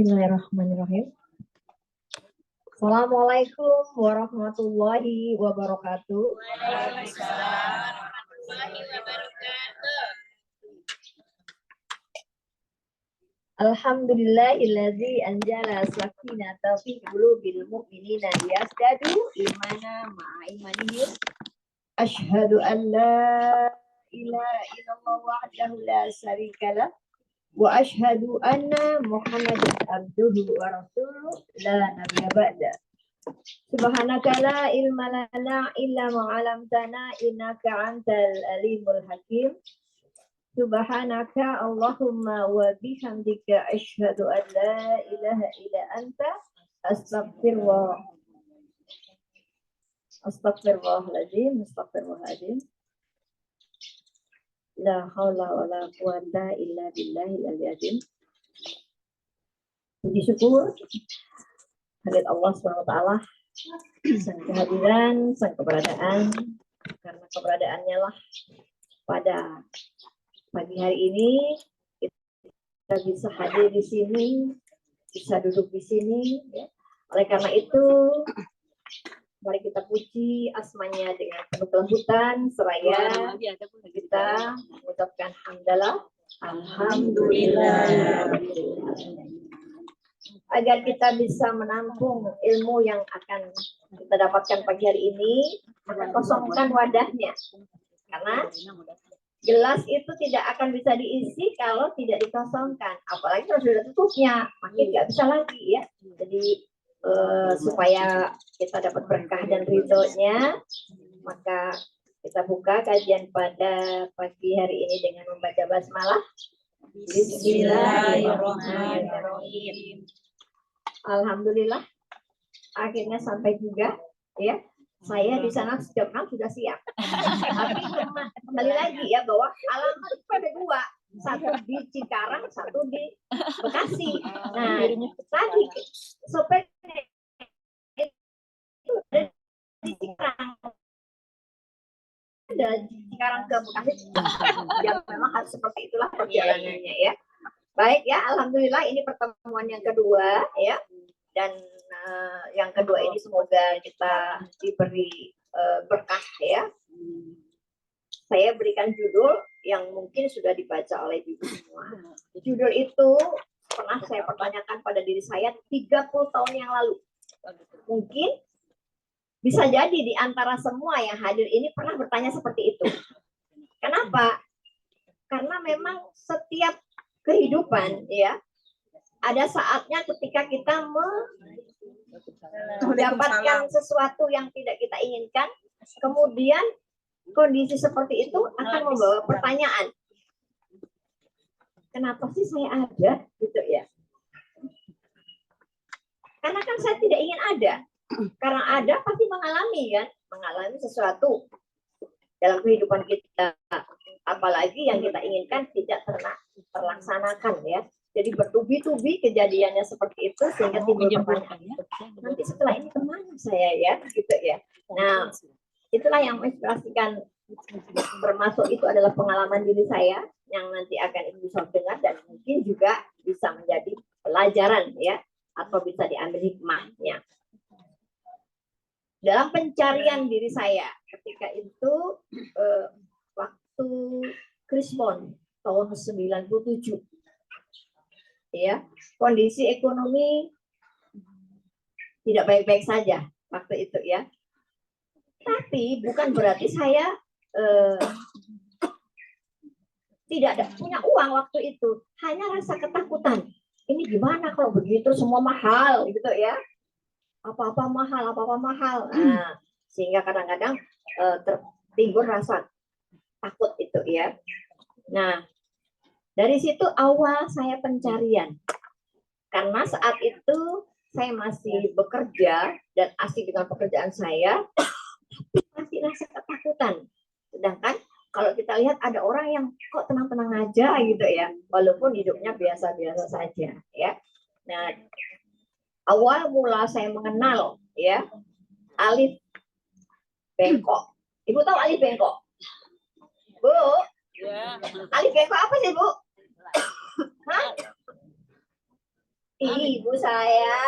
Bismillahirrahmanirrahim. Assalamualaikum warahmatullahi wabarakatuh. Waalaikumsalam warahmatullahi wabarakatuh. Alhamdulillahilladzi anjala sakinata fi qulubil mu'minina liyazdadu imana ma'a imanihim. Asyhadu an la ilaha illallah wahdahu la syarikalah wa asyhadu anna Muhammadan abduhu wa rasuluh la nabiyya ba'da. Subhanaka la ilma lana illa ma 'allamtana innaka antal alimul hakim. Subhanaka Allahumma wa bihamdika asyhadu an la ilaha illa anta astaghfirullahaladzim. La haula wa la quwata illa billahil aliyyil azim. Puji syukur hadirat Allah SWT, sang kehadiran, sang keberadaan, karena keberadaannya lah pada pagi hari ini kita bisa hadir di sini, bisa duduk di sini, ya. Oleh karena itu, mari kita puji asmanya dengan penuh kelembutan, seraya kita mengucapkan hamdalah, alhamdulillah, agar kita bisa menampung ilmu yang akan kita dapatkan pagi hari ini, maka kosongkan wadahnya, karena gelas itu tidak akan bisa diisi kalau tidak dikosongkan, apalagi kalau sudah tutupnya, makin nggak bisa lagi ya. Jadi supaya kita dapat berkah dan ridhonya, maka kita buka kajian pada pagi hari ini dengan membaca basmalah. Bismillahirrahmanirrahim. Alhamdulillah, akhirnya sampai juga ya. Saya di sana sejak malam sudah siap. Tapi kembali lagi ya bahwa alamat itu ada dua, satu di Cikarang, satu di Bekasi. Nah, tadi sopir itu ada di Cikarang. Ada di Cikarang ke Bekasi. Ya memang harus seperti itulah perjalanannya ya. Baik ya, alhamdulillah ini pertemuan yang kedua ya. Dan yang kedua ini semoga kita diberi berkah ya. Saya berikan judul yang mungkin sudah dibaca oleh ibu semua. Judul itu pernah saya pertanyakan pada diri saya 30 tahun yang lalu. Mungkin bisa jadi di antara semua yang hadir ini pernah bertanya seperti itu. Kenapa? Karena memang setiap kehidupan ya, ada saatnya ketika kita mendapatkan sesuatu yang tidak kita inginkan, kemudian kondisi seperti itu akan membawa pertanyaan. Kenapa sih saya ada? Gitu ya. Karena kan saya tidak ingin ada. Karena ada pasti mengalami kan, mengalami sesuatu dalam kehidupan kita. Apalagi yang kita inginkan tidak terlaksanakan ya. Jadi bertubi-tubi kejadiannya seperti itu sehingga timbul pertanyaan. Nanti setelah ini kemana saya ya, gitu ya. Nah, itulah yang menginspirasikan, termasuk itu adalah pengalaman diri saya yang nanti akan ibu bisa dengar dan mungkin juga bisa menjadi pelajaran ya, atau bisa diambil hikmahnya. Dalam pencarian diri saya ketika itu waktu Krismon tahun 97. Ya, kondisi ekonomi tidak baik-baik saja waktu itu ya. Tapi bukan berarti saya tidak ada punya uang waktu itu. Hanya rasa ketakutan. Ini gimana kalau begitu semua mahal gitu ya. Apa-apa mahal, apa-apa mahal. Nah, sehingga kadang-kadang timbul rasa takut itu ya. Nah, dari situ awal saya pencarian. Karena saat itu saya masih bekerja dan asik dengan pekerjaan saya, tapi masih rasa ketakutan. Sedangkan kalau kita lihat ada orang yang kok tenang-tenang aja gitu ya, walaupun hidupnya biasa-biasa saja ya. Nah, awal mula saya mengenal ya Alif Bengkok. Ibu tahu Alif Bengkok? Bu? Ya. Alif Bengkok apa sih, Bu? Hah? Ibu saya.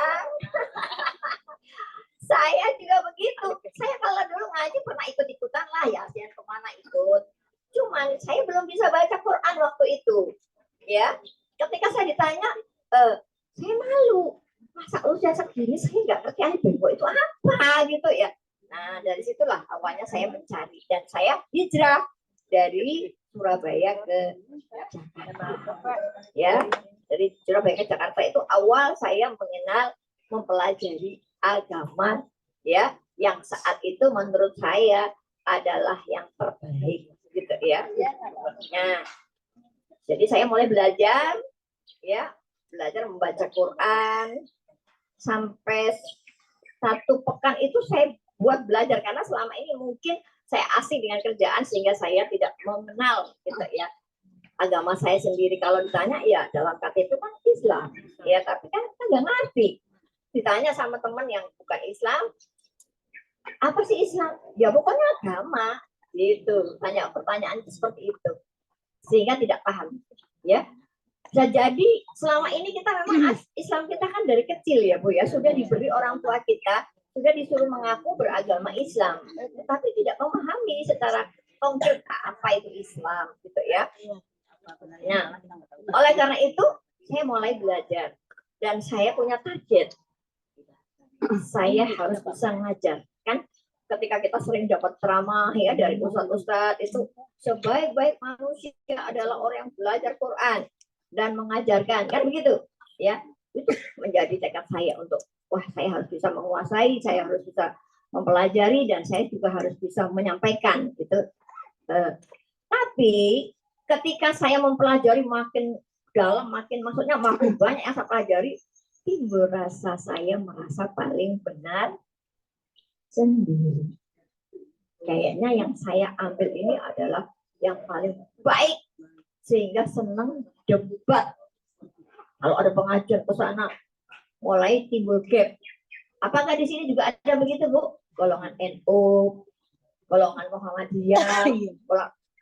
Saya juga begitu. Saya kalau dulu ngaji pernah ikut-ikutan lah ya, yang kemana ikut. Cuman saya belum bisa baca Quran waktu itu. Ya, ketika saya ditanya, saya malu. Masa usia segini saya nggak ngerti alif bebo itu apa gitu ya. Nah dari situlah awalnya saya mencari dan saya hijrah dari Surabaya ke Jakarta. Ya, dari Surabaya ke Jakarta itu awal saya mengenal, mempelajari agama ya, yang saat itu menurut saya adalah yang terbaik gitu ya. Nah, jadi saya mulai belajar ya, belajar membaca Quran sampai 1 pekan itu saya buat belajar karena selama ini mungkin saya asing dengan kerjaan sehingga saya tidak mengenal gitu ya agama saya sendiri. Kalau ditanya ya dalam KTP kan Islam ya, tapi kan kita nggak ngerti. Ditanya sama teman yang bukan Islam, apa sih Islam? Ya pokoknya agama gitu. Tanya pertanyaan seperti itu sehingga tidak paham ya. Bisa jadi selama ini kita memang Islam kita kan dari kecil ya Bu ya, sudah diberi orang tua kita, sudah disuruh mengaku beragama Islam, tetapi tidak memahami secara konkret apa itu Islam gitu ya. Nah, oleh karena itu saya mulai belajar dan saya punya target. Saya harus bisa ngajar kan. Ketika kita sering dapat ceramah ya dari ustadz-ustadz itu, sebaik-baik manusia adalah orang yang belajar Quran dan mengajarkan kan begitu ya. Itu menjadi tekad saya untuk wah saya harus bisa menguasai, saya harus bisa mempelajari dan saya juga harus bisa menyampaikan gitu. Tapi ketika saya mempelajari makin dalam, maksudnya makin banyak yang saya pelajari, timbul rasa saya merasa paling benar sendiri. Kayaknya yang saya ambil ini adalah yang paling baik sehingga senang debat. Kalau ada pengajar ke sana, mulai timbul gap. Apakah di sini juga ada begitu Bu? Golongan NU, golongan Muhammadiyah,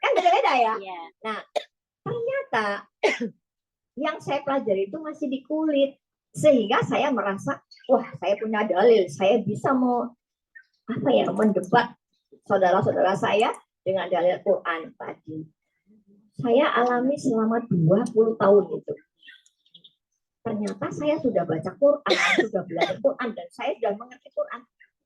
kan beda-beda ya. Nah, ternyata yang saya pelajari itu masih di kulit, sehingga saya merasa, wah saya punya dalil, saya bisa mau mendebat saudara-saudara saya dengan dalil Quran tadi. Saya alami selama 20 tahun itu. Ternyata saya sudah baca Quran, sudah belajar Quran, dan saya sudah mengerti Quran.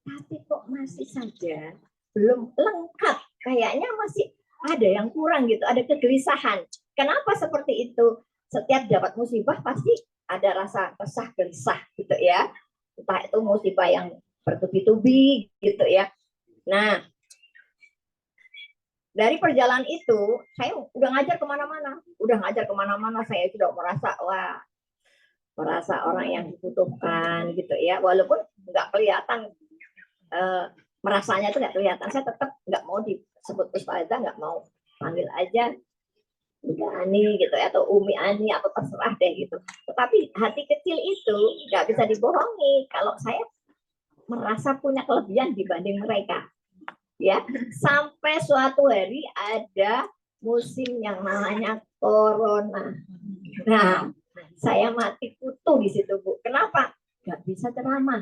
Tapi kok masih saja belum lengkap. Kayaknya masih ada yang kurang gitu, ada kegelisahan. Kenapa seperti itu? Setiap dapat musibah pasti ada rasa resah gelisah gitu ya. Entah itu musibah yang bertubi-tubi gitu ya. Nah, dari perjalanan itu, saya udah ngajar kemana-mana, saya sudah merasa orang yang dibutuhkan gitu ya, walaupun nggak kelihatan, merasanya itu nggak kelihatan, saya tetap nggak mau disebut Puspaza, nggak mau, panggil aja Uda Ani gitu ya, atau Umi Ani atau terserah deh gitu. Tetapi hati kecil itu nggak bisa dibohongi kalau saya merasa punya kelebihan dibanding mereka. Ya, sampai suatu hari ada musim yang namanya corona. Nah, saya mati kutu di situ Bu. Kenapa? Gak bisa ceramah,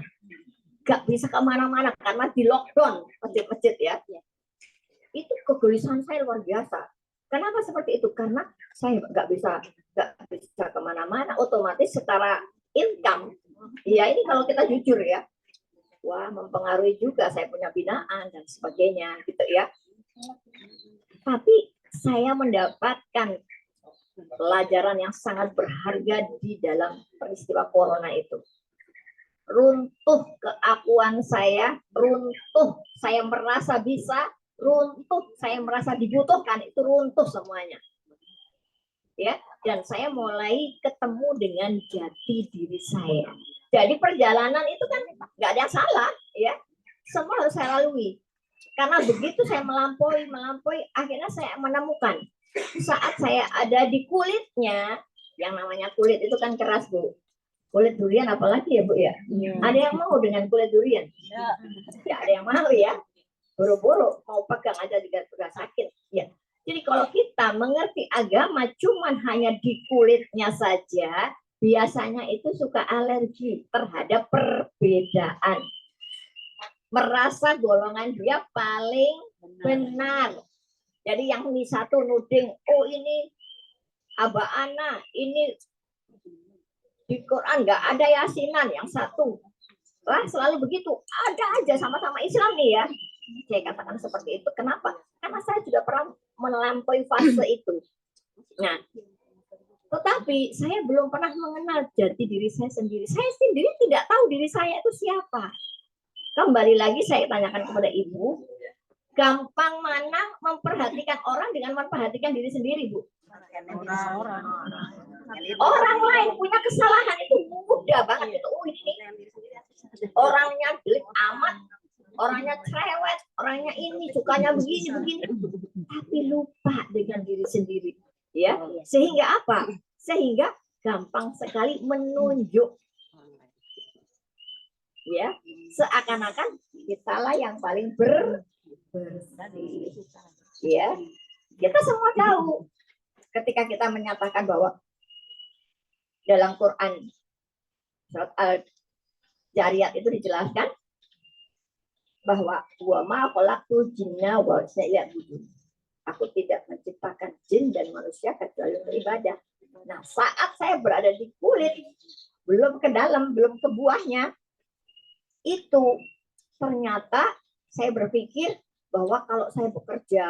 gak bisa kemana-mana karena di lockdown masjid-masjid ya. Itu kegelisahan saya luar biasa. Kenapa seperti itu? Karena saya gak bisa kemana-mana. Otomatis secara income, ya ini kalau kita jujur ya, wah mempengaruhi juga, saya punya binaan dan sebagainya gitu ya. Tapi saya mendapatkan pelajaran yang sangat berharga di dalam peristiwa corona itu. Runtuh keakuan saya, runtuh saya merasa bisa, runtuh saya merasa dibutuhkan, itu runtuh semuanya. Ya, dan saya mulai ketemu dengan jati diri saya. Jadi perjalanan itu kan nggak ada yang salah, ya. Semua harus saya lalui. Karena begitu saya melampaui, akhirnya saya menemukan saat saya ada di kulitnya, yang namanya kulit itu kan keras Bu. Kulit durian apalagi ya Bu ya. Ada yang mau dengan kulit durian? Ya ada yang mau ya. Buru-buru mau pegang aja juga sakit. Ya. Jadi kalau kita mengerti agama cuman hanya di kulitnya saja, biasanya itu suka alergi terhadap perbedaan. Merasa golongan dia paling benar. Jadi yang ini satu nuding, oh ini Aba Ana, ini di Quran nggak ada yasinan, yang satu lah selalu begitu, ada aja sama-sama Islam nih ya. Saya katakan seperti itu, kenapa? Karena saya juga pernah melampaui fase itu. Nah, tetapi saya belum pernah mengenal jati diri saya sendiri. Saya sendiri tidak tahu diri saya itu siapa. Kembali lagi saya tanyakan kepada ibu, gampang mana memperhatikan orang dengan memperhatikan diri sendiri, Bu? Orang lain punya kesalahan itu mudah banget itu. Oh, ini orangnya jelek amat, orangnya cerewet, orangnya ini sukanya begini, tapi lupa dengan diri sendiri, ya. Sehingga apa? Sehingga gampang sekali menunjuk, ya, seakan-akan kitalah yang paling bersih, ya. Kita semua tahu ketika kita menyatakan bahwa dalam Quran surat Al-Jariyat itu dijelaskan bahwa wa ma khalaqtul jinna wal insa illa liya'budun. Aku tidak menciptakan jin dan manusia kecuali untuk ibadah. Nah, saat saya berada di kulit, belum ke dalam, belum ke buahnya, itu ternyata saya berpikir bahwa kalau saya bekerja,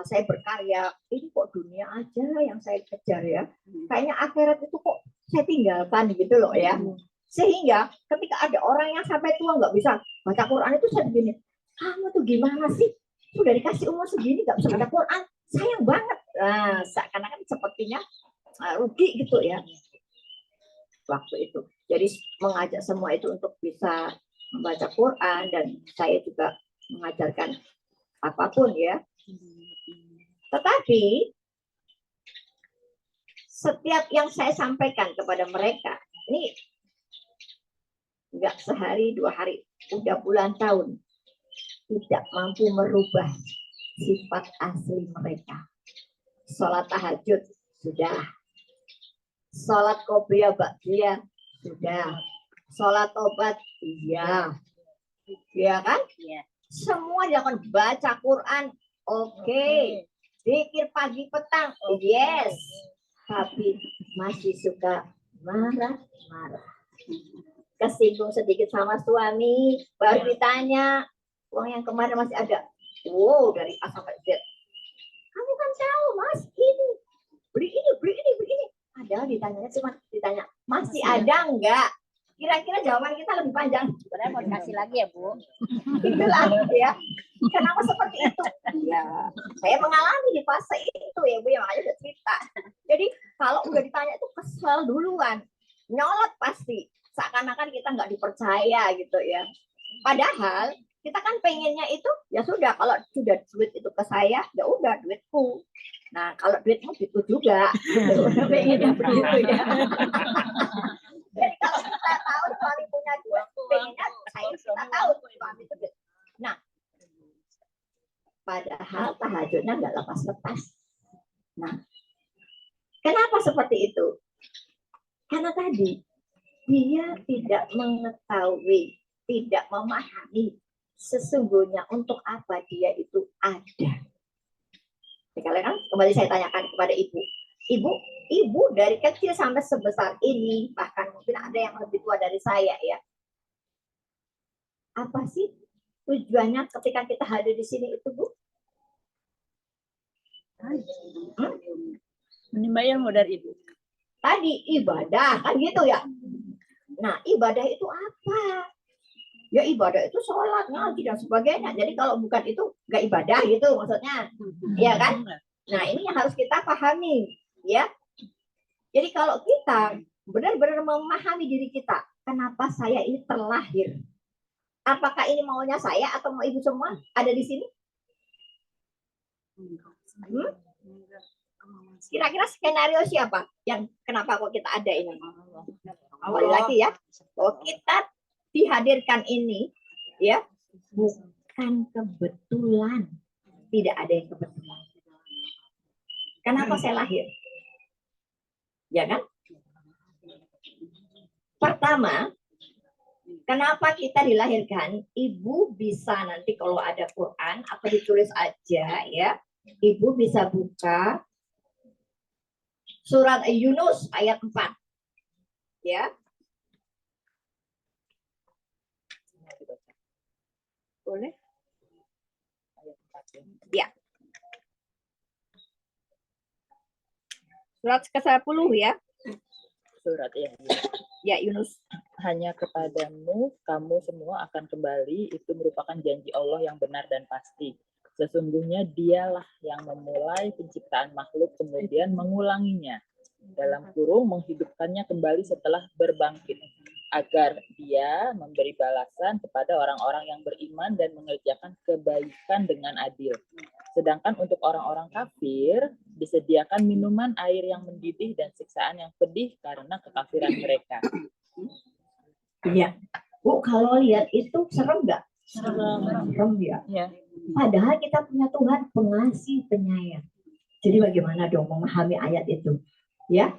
saya berkarya, ini kok dunia aja yang saya kejar ya. Kayaknya akhirat itu kok saya tinggalkan gitu loh ya. Sehingga ketika ada orang yang sampai tua nggak bisa baca Quran itu saya begini, kamu tuh gimana sih? Sudah dikasih umur segini nggak bisa baca Quran, sayang banget. Nah, seakan-akan sepertinya rugi gitu ya waktu itu. Jadi mengajak semua itu untuk bisa membaca Quran, dan saya juga mengajarkan apapun ya. Tetapi setiap yang saya sampaikan kepada mereka, ini enggak sehari dua hari, udah bulan tahun, tidak mampu merubah sifat asli mereka. Sholat tahajud sudah, sholat qobliyah ba'diyah sudah, sholat tobat iya, ya kan? Semua dilakukan, baca Quran, oke. Zikir pagi petang, yes. Tapi masih suka marah-marah. Kesinggung sedikit sama suami, baru ditanya, uang yang kemarin masih ada. Wow, dari A sampai Z. Kamu kan tahu, Mas, ini. Beli ini. Padahal ditanya cuma ditanya, masih ada enggak? Kira-kira jawaban kita lebih panjang. Sebenarnya mau dikasih lagi ya, Bu. Itulah ya. Kenapa seperti itu? Ya, saya mengalami di fase itu ya, Bu, yang makanya udah cerita. Jadi kalau udah ditanya itu kesel duluan, nyolot pasti. Seakan-akan kita nggak dipercaya gitu ya. Padahal kita kan pengennya itu ya sudah, kalau sudah duit itu ke saya, ya udah duitku. Nah, kalau duitmu itu juga, gitu. Pengennya begitu ya. Jadi kalau kita tahu suami punya duit, pengennya kita tahu suami itu duit. Nah, padahal tahajudnya nggak lepas-lepas. Nah, kenapa seperti itu? Karena tadi dia tidak mengetahui, tidak memahami sesungguhnya untuk apa dia itu ada. Kalian kan kembali saya tanyakan kepada ibu. Ibu dari kecil sampai sebesar ini, bahkan mungkin ada yang lebih tua dari saya ya. Apa sih tujuannya ketika kita hadir di sini itu, Bu? Menimba ilmu dari ibu. Tadi ibadah kan gitu ya. Nah, ibadah itu apa? Ya ibadah itu sholat, ngaji dan sebagainya. Jadi kalau bukan itu nggak ibadah gitu maksudnya, ya kan? Nah, ini yang harus kita pahami, ya. Jadi kalau kita benar-benar memahami diri kita, kenapa saya ini terlahir? Apakah ini maunya saya atau mau ibu semua ada di sini? Kira-kira skenario siapa yang kenapa kok kita ada ini? Kembali lagi ya, bahwa kita dihadirkan ini ya bukan kebetulan, tidak ada yang kebetulan. Kenapa saya lahir? Ya kan? Pertama, kenapa kita dilahirkan? Ibu bisa nanti kalau ada Quran atau ditulis aja ya, ibu bisa buka surat Yunus ayat 4 ya. Boleh? Ya. Surat ke-10 ya. Surat ya. Ya, Yunus. Hanya kepadamu kamu semua akan kembali, itu merupakan janji Allah yang benar dan pasti. Sesungguhnya dialah yang memulai penciptaan makhluk kemudian mengulanginya. Dalam kurung menghidupkannya kembali setelah berbangkit. Agar dia memberi balasan kepada orang-orang yang beriman dan mengerjakan kebaikan dengan adil. Sedangkan untuk orang-orang kafir disediakan minuman air yang mendidih dan siksaan yang pedih karena kekafiran mereka. Iya. Bu, kalau lihat itu serem nggak? Serem ya. Ya. Padahal kita punya Tuhan pengasih penyayang. Jadi bagaimana dong memahami ayat itu? Ya.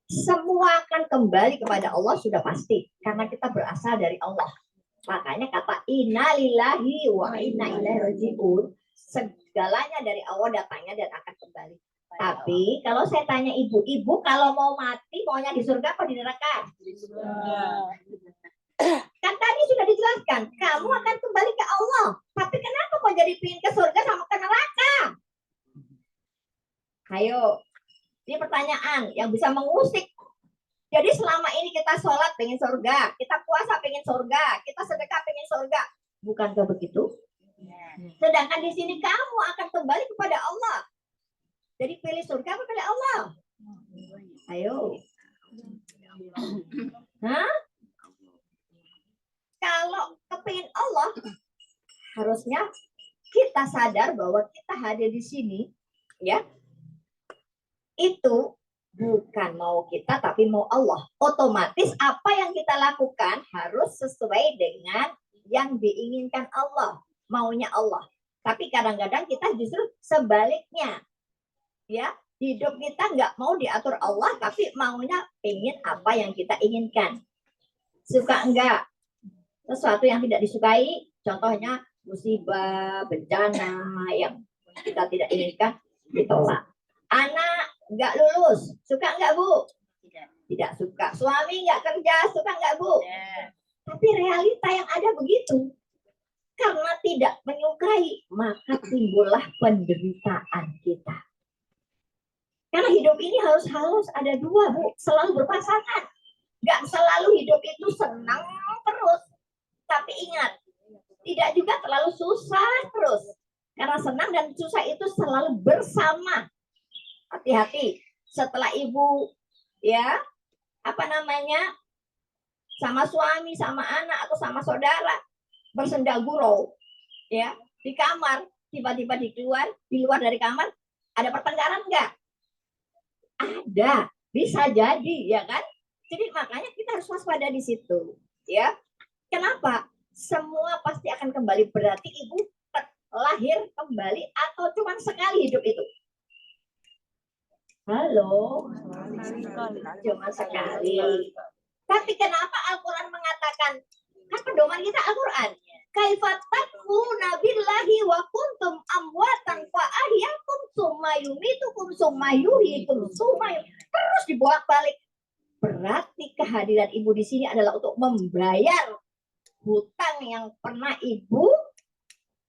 Semua akan kembali kepada Allah sudah pasti karena kita berasal dari Allah. Makanya kata innalillahi wa inna ilaihi rajiun. Segalanya dari Allah datangnya dan akan kembali. Tapi kalau saya tanya ibu-ibu kalau mau mati maunya di surga apa di neraka? Kan tadi sudah dijelaskan, kamu akan kembali ke Allah. Tapi kenapa kok jadi pingin ke surga sama ke neraka? Ayo, ini pertanyaan yang bisa mengusik. Jadi selama ini kita sholat pengen surga, kita puasa pengen surga, kita sedekah pengen surga. Bukankah begitu? Sedangkan di sini kamu akan kembali kepada Allah. Jadi pilih surga apa pilih Allah? Ayo. Hah? Kalau kepingin Allah, harusnya kita sadar bahwa kita hadir di sini, ya. Itu bukan mau kita, tapi mau Allah. Otomatis apa yang kita lakukan harus sesuai dengan yang diinginkan Allah, maunya Allah. Tapi kadang-kadang kita justru sebaliknya. Ya, hidup kita nggak mau diatur Allah, tapi maunya ingin apa yang kita inginkan. Suka enggak? Sesuatu yang tidak disukai, contohnya musibah, bencana yang kita tidak inginkan, ditolak. Anak nggak lulus, suka nggak Bu? Tidak suka. Suami nggak kerja, suka nggak Bu? Tapi realita yang ada begitu. Karena tidak menyukai, maka timbullah penderitaan kita. Karena hidup ini harus ada dua, Bu. Selalu berpasangan. Nggak selalu hidup itu senang terus. Tapi ingat, tidak juga terlalu susah terus. Karena senang dan susah itu selalu bersama. Hati-hati. Setelah ibu, ya, sama suami, sama anak, atau sama saudara, bersenda gurau, ya, di kamar, tiba-tiba di luar dari kamar, ada pertengkaran enggak? Ada, bisa jadi, ya kan? Jadi makanya kita harus waspada di situ, ya. Kenapa? Semua pasti akan kembali. Berarti ibu lahir kembali atau cuma sekali hidup itu? Halo, cuma sekali. Tapi kenapa Al-Quran mengatakan, kan pedoman kita Al-Quran, kaifatakuna billahi wa kuntum amwatan fa ahyakum summa yumitukum summa yuhyikum terus dibolak-balik. Berarti kehadiran ibu di sini adalah untuk membayar hutang yang pernah ibu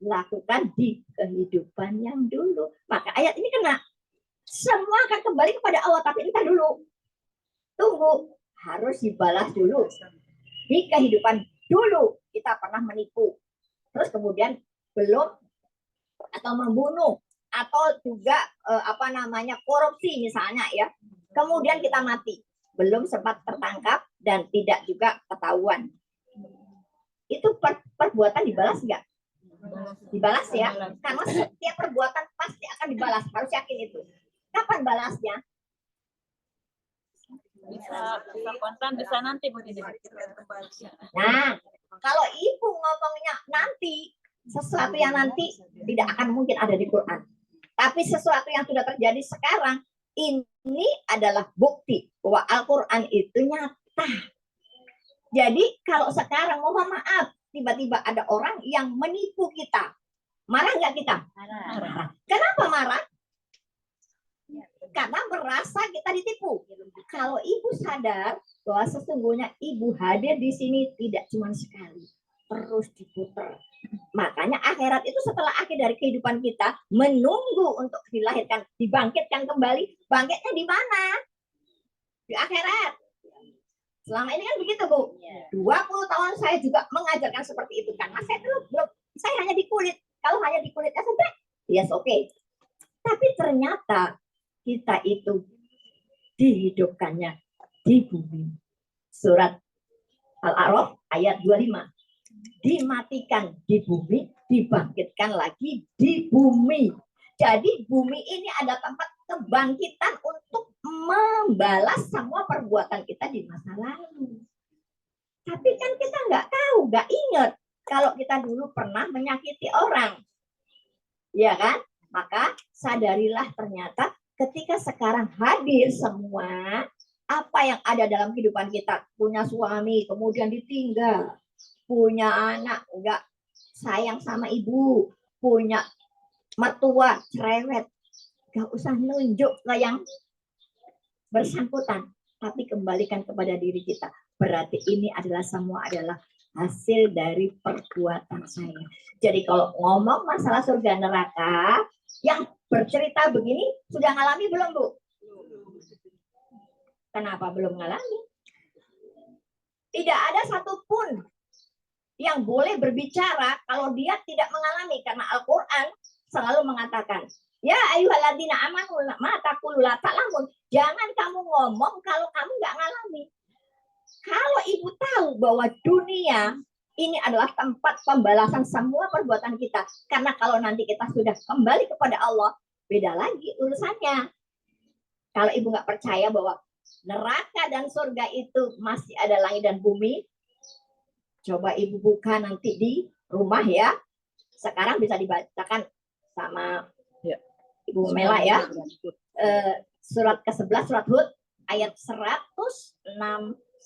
lakukan di kehidupan yang dulu. Maka ayat ini kena. Semua akan kembali kepada Allah, tapi entah dulu. Tunggu, harus dibalas dulu. Di kehidupan dulu kita pernah menipu. Terus kemudian belum atau membunuh atau juga korupsi misalnya ya. Kemudian kita mati. Belum sempat tertangkap dan tidak juga ketahuan. Itu perbuatan dibalas enggak? Dibalas ya. Karena setiap perbuatan pasti akan dibalas. Harus yakin itu. Kapan balasnya? Bisa kontan, bisa nanti Bu. Nah, kalau ibu ngomongnya nanti, sesuatu yang nanti tidak akan mungkin ada di Quran. Tapi sesuatu yang sudah terjadi sekarang, ini adalah bukti bahwa Al-Quran itu nyata. Jadi kalau sekarang mohon maaf, tiba-tiba ada orang yang menipu kita. Marah nggak kita? Marah. Kenapa marah? Karena merasa kita ditipu. Kalau ibu sadar bahwa sesungguhnya ibu hadir di sini tidak cuma sekali, terus diputar. Makanya akhirat itu setelah akhir dari kehidupan kita menunggu untuk dilahirkan, dibangkitkan kembali. Bangkitnya di mana? Di akhirat. Selama ini kan begitu, Bu. 20 tahun saya juga mengajarkan seperti itu karena saya belum, saya hanya di kulit. Kalau hanya di kulitnya saja, yes oke. Tapi ternyata kita itu dihidupkannya di bumi. Surat Al-A'raf ayat 25. Dimatikan di bumi, dibangkitkan lagi di bumi. Jadi bumi ini ada tempat kebangkitan untuk membalas semua perbuatan kita di masa lalu. Tapi kan kita nggak tahu, nggak ingat kalau kita dulu pernah menyakiti orang. Ya kan? Maka sadarilah ternyata ketika sekarang hadir semua apa yang ada dalam kehidupan kita, punya suami kemudian ditinggal, punya anak nggak sayang sama ibu, punya mertua cerewet, nggak usah nunjuk ke yang bersangkutan, tapi kembalikan kepada diri kita. Berarti ini adalah semua adalah hasil dari perbuatan saya. Jadi kalau ngomong masalah surga neraka, yang bercerita begini sudah ngalami belum, Bu? Kenapa belum ngalami? Tidak ada satupun yang boleh berbicara kalau dia tidak mengalami, karena Al-Quran selalu mengatakan, ya ayyuhalladzina amanu ma taqulu la ta'lamun. Jangan kamu ngomong kalau kamu nggak ngalami. Kalau ibu tahu bahwa dunia ini adalah tempat pembalasan semua perbuatan kita, karena kalau nanti kita sudah kembali kepada Allah, beda lagi urusannya. Kalau ibu nggak percaya bahwa neraka dan surga itu masih ada langit dan bumi, coba ibu buka nanti di rumah ya. Sekarang bisa dibacakan sama Ibu Mela ya. Surat ke-11 surat Hud ayat 106,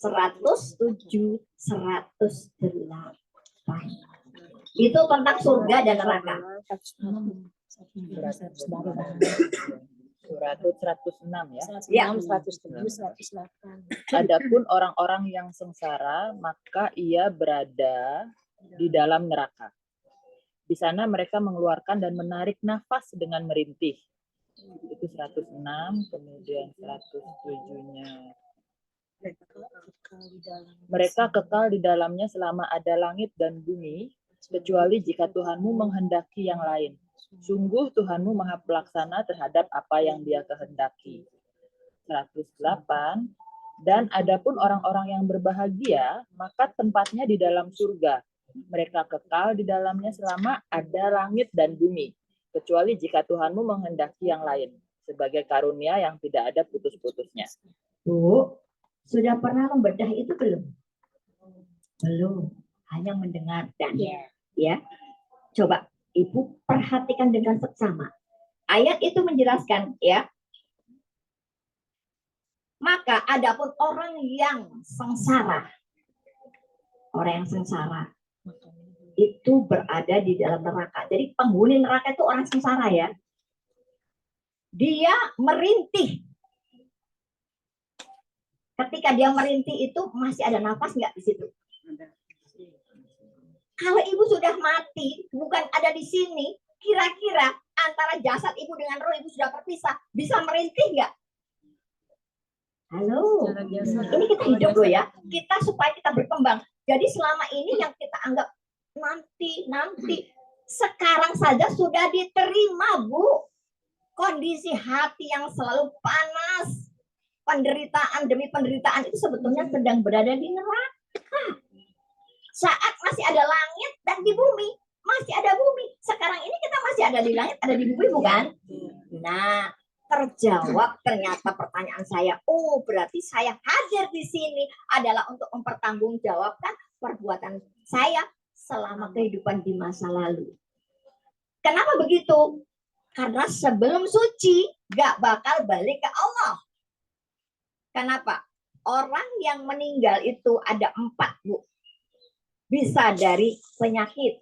107, 108. Itu tentang surga dan neraka. Surat Hud 106 ya. Ya. 107, 108. Adapun orang-orang yang sengsara, maka ia berada di dalam neraka. Di sana mereka mengeluarkan dan menarik nafas dengan merintih. Itu 106, kemudian 107-nya. Mereka kekal di dalamnya selama ada langit dan bumi, kecuali jika Tuhanmu menghendaki yang lain. Sungguh Tuhanmu maha pelaksana terhadap apa yang dia kehendaki. 108. Dan adapun orang-orang yang berbahagia, maka tempatnya di dalam surga. Mereka kekal di dalamnya selama ada langit dan bumi, kecuali jika Tuhanmu menghendaki yang lain, sebagai karunia yang tidak ada putus-putusnya. Bu, sudah pernah membedah itu belum? Belum, hanya mendengarkan. Ya, coba ibu perhatikan dengan seksama. Ayat itu menjelaskan ya. Maka adapun orang yang sengsara, itu berada di dalam neraka. Jadi penghuni neraka itu orang sengsara ya. Dia merintih. Ketika dia merintih itu masih ada nafas nggak di situ? Kalau ibu sudah mati, bukan ada di sini, kira-kira antara jasad ibu dengan roh ibu sudah terpisah, bisa merintih nggak? Halo, ini kita hidup loh ya. Kita supaya kita berkembang. Jadi selama ini yang kita anggap nanti, sekarang saja sudah diterima, Bu. Kondisi hati yang selalu panas, penderitaan demi penderitaan itu sebetulnya sedang berada di neraka. Saat masih ada langit dan di bumi, masih ada bumi. Sekarang ini kita masih ada di langit, ada di bumi, bukan? Nah, terjawab ternyata pertanyaan saya. Oh, berarti saya hadir di sini adalah untuk mempertanggungjawabkan perbuatan saya selama kehidupan di masa lalu. Kenapa begitu? Karena sebelum suci gak bakal balik ke Allah. Kenapa? orang yang meninggal itu ada 4, Bu. Bisa dari penyakit,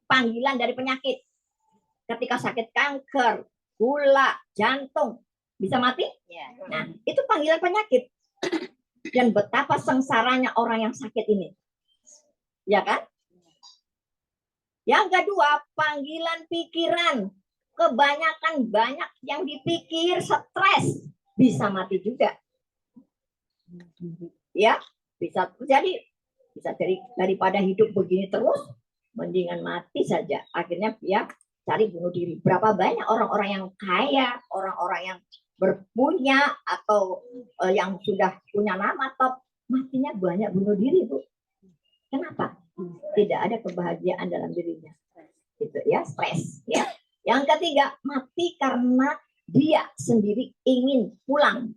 panggilan dari penyakit. Ketika sakit kanker, gula, jantung, bisa mati. Nah, itu panggilan penyakit. Dan betapa sengsaranya orang yang sakit ini. Ya kan? Yang kedua, panggilan pikiran. Kebanyakan banyak yang dipikir, stres, bisa mati juga. Ya, bisa terjadi. Bisa daripada hidup begini terus, mendingan mati saja. Akhirnya ya cari bunuh diri. Berapa banyak orang-orang yang kaya, orang-orang yang berpunya atau yang sudah punya nama top, matinya banyak bunuh diri, Bu. Kenapa? Tidak ada kebahagiaan dalam dirinya. Gitu ya, stres ya. Yang ketiga, mati karena dia sendiri ingin pulang.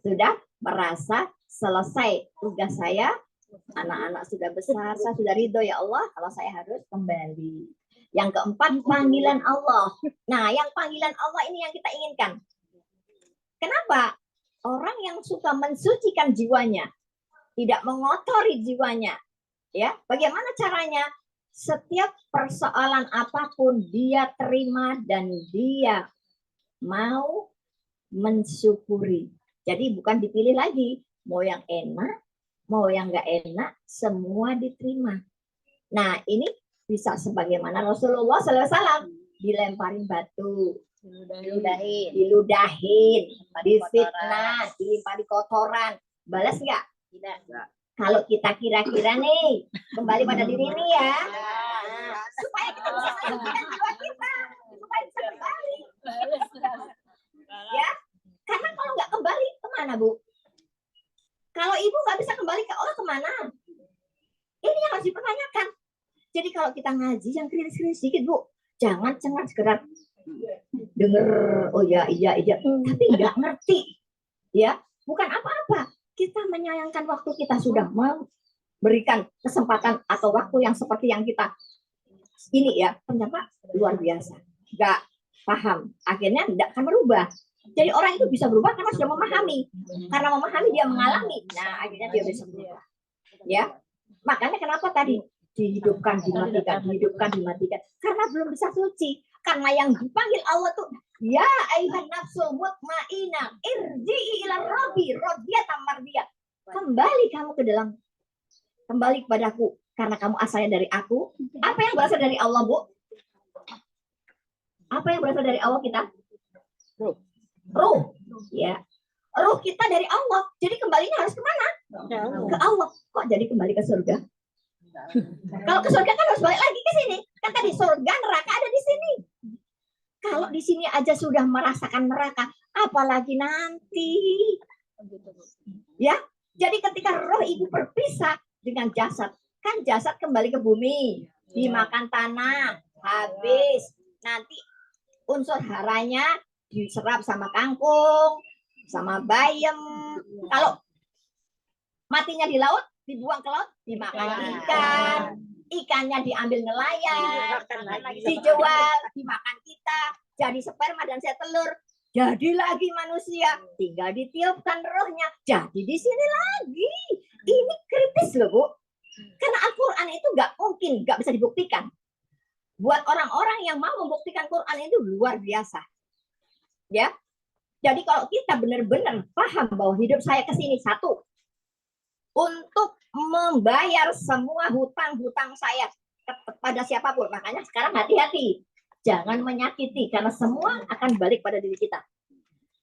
Sudah merasa selesai tugas saya, anak-anak sudah besar, saya sudah ridho ya Allah kalau saya harus kembali. Yang keempat, panggilan Allah. Nah, yang panggilan Allah ini yang kita inginkan. Kenapa? Orang yang suka mensucikan jiwanya, tidak mengotori jiwanya. Ya, bagaimana caranya? Setiap persoalan apapun dia terima dan dia mau mensyukuri. Jadi bukan dipilih lagi, mau yang enak, mau yang nggak enak, semua diterima. Nah, ini bisa sebagaimana Rasulullah SAW dilemparin batu, diludahin, difitnah, dilempari kotoran, balas nggak? Tidak. Kalau kita kira-kira nih, kembali pada diri ini ya, supaya kita bisa menentukan jiwa kita, supaya bisa kembali. Ya, karena kalau nggak kembali kemana, Bu? Kalau ibu nggak bisa kembali ke Allah kemana? Ini yang harus dipertanyakan. Jadi kalau kita ngaji yang kritis-kritis sedikit, Bu, jangan cengar sekedar denger, oh ya iya, tapi nggak ngerti. Ya, bukan apa-apa. Kita menyayangkan waktu kita sudah memberikan kesempatan atau waktu yang seperti yang kita ini ya, ternyata luar biasa. Nggak paham. Akhirnya tidak akan berubah. Jadi orang itu bisa berubah karena sudah memahami. Karena memahami dia mengalami. Nah, akhirnya dia bisa berubah. Ya. Makanya kenapa tadi dihidupkan, dimatikan. Karena belum bisa suci. Karena yang dipanggil Allah tuh, ya ayyuhan nafsul mutmainnah, irji'i ila rabbi radiyatan mardiyah. Kembali kamu ke dalam, kembali kepadaku. Karena kamu asalnya dari aku. Apa yang berasal dari Allah, Bu? Apa yang berasal dari Allah kita? Ruh. Ya. Ruh kita dari Allah. Jadi kembalinya harus kemana? Ke Allah. Kok jadi kembali ke surga? Kalau ke surga kan harus balik lagi ke sini. Kan tadi surga, neraka ada di sini. Kalau di sini aja sudah merasakan neraka, apalagi nanti. Ya. Jadi ketika roh ibu berpisah dengan jasad, kan jasad kembali ke bumi, dimakan tanah, habis. Nanti unsur haranya diserap sama kangkung, sama bayam. Kalau matinya di laut, dibuang ke laut, dimakan ikan. Ikannya diambil nelayan, dijual, dimakan kita, jadi sperma dan set telur. Jadi lagi manusia, tinggal ditiupkan rohnya, jadi di sini lagi. Ini kritis loh, Bu. Karena Al-Quran itu nggak mungkin, nggak bisa dibuktikan. Buat orang-orang yang mau membuktikan Quran itu luar biasa. Ya, jadi kalau kita benar-benar paham bahwa hidup saya ke sini satu, untuk membayar semua hutang-hutang saya kepada siapapun. Makanya sekarang hati-hati. Jangan menyakiti, karena semua akan balik pada diri kita.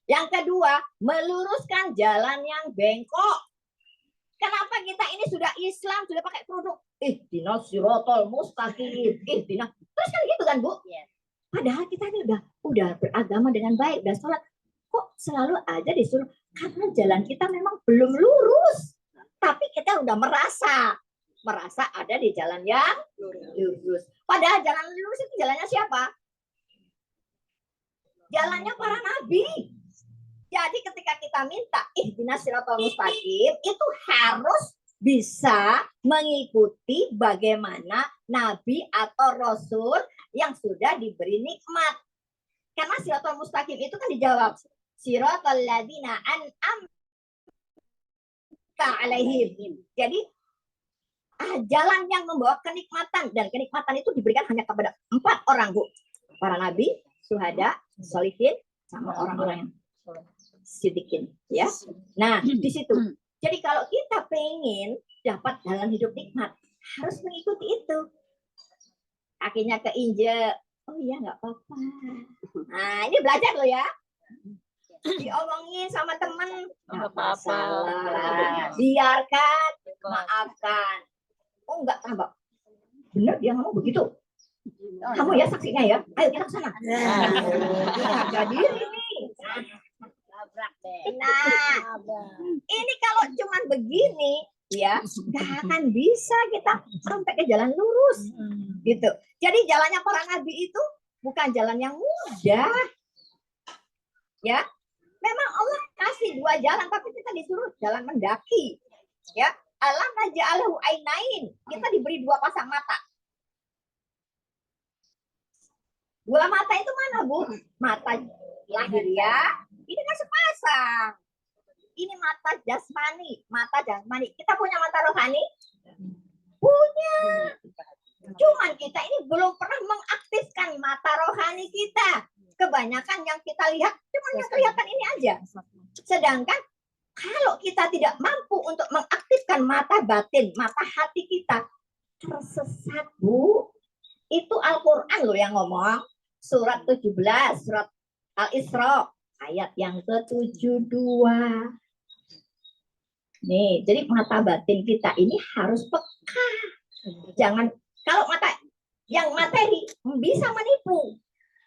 Yang kedua, meluruskan jalan yang bengkok. Kenapa kita ini sudah Islam, sudah pakai produk ihdinas siratal mustaqim, ihdinas. Terus kan gitu kan, Bu? Padahal kita ini udah beragama dengan baik, dan sholat. Kok selalu aja disuruh? Karena jalan kita memang belum lurus. Tapi kita udah merasa ada di jalan yang lurus. Padahal jalan lurus itu jalannya siapa? Jalannya para nabi. Jadi ketika kita minta ihdinas siratal mustaqim, itu harus bisa mengikuti bagaimana nabi atau rasul yang sudah diberi nikmat. Karena siratal mustaqim itu kan dijawab siratal ladzina an'am alaihim. Jadi jalan yang membawa kenikmatan, dan kenikmatan itu diberikan hanya kepada 4 orang, Bu. Para nabi, syuhada, sholihin, sama orang-orang yang sidikin, ya. Nah, di situ. Jadi kalau kita pengen dapat jalan hidup nikmat, harus mengikuti itu. Kakinya keinjek, oh iya nggak apa-apa. Nah, ini belajar loh ya. Diomongin sama temen, nggak masalah. Biarkan, maafkan. Oh nggak tambah. Bener dia ngomong begitu. Kamu ya saksinya ya. Ayo kita ke sana. Jaga diri nih. Nah, ini kalau cuman begini ya nggak akan bisa kita sampai ke jalan lurus gitu. Jadi jalannya para nabi itu bukan jalan yang mudah, ya. Memang Allah kasih 2 jalan, tapi kita disuruh jalan mendaki, ya. Alam naj'alahu ainain, kita diberi 2 pasang mata. 2 mata itu mana, Bu? Mata lahiriah, ini kan sepasang. Ini mata jasmani, Kita punya mata rohani? Punya. Cuman kita ini belum pernah mengaktifkan mata rohani kita. Kebanyakan yang kita lihat cuma yang kelihatan ini aja. Sedangkan kalau kita tidak mampu untuk mengaktifkan mata batin, mata hati kita, tersesat, Bu. Itu Al-Quran loh yang ngomong. Surat 17, surat Al-Isra, ayat yang ke-72. Nih, jadi mata batin kita ini harus peka. Jangan, kalau mata yang materi bisa menipu.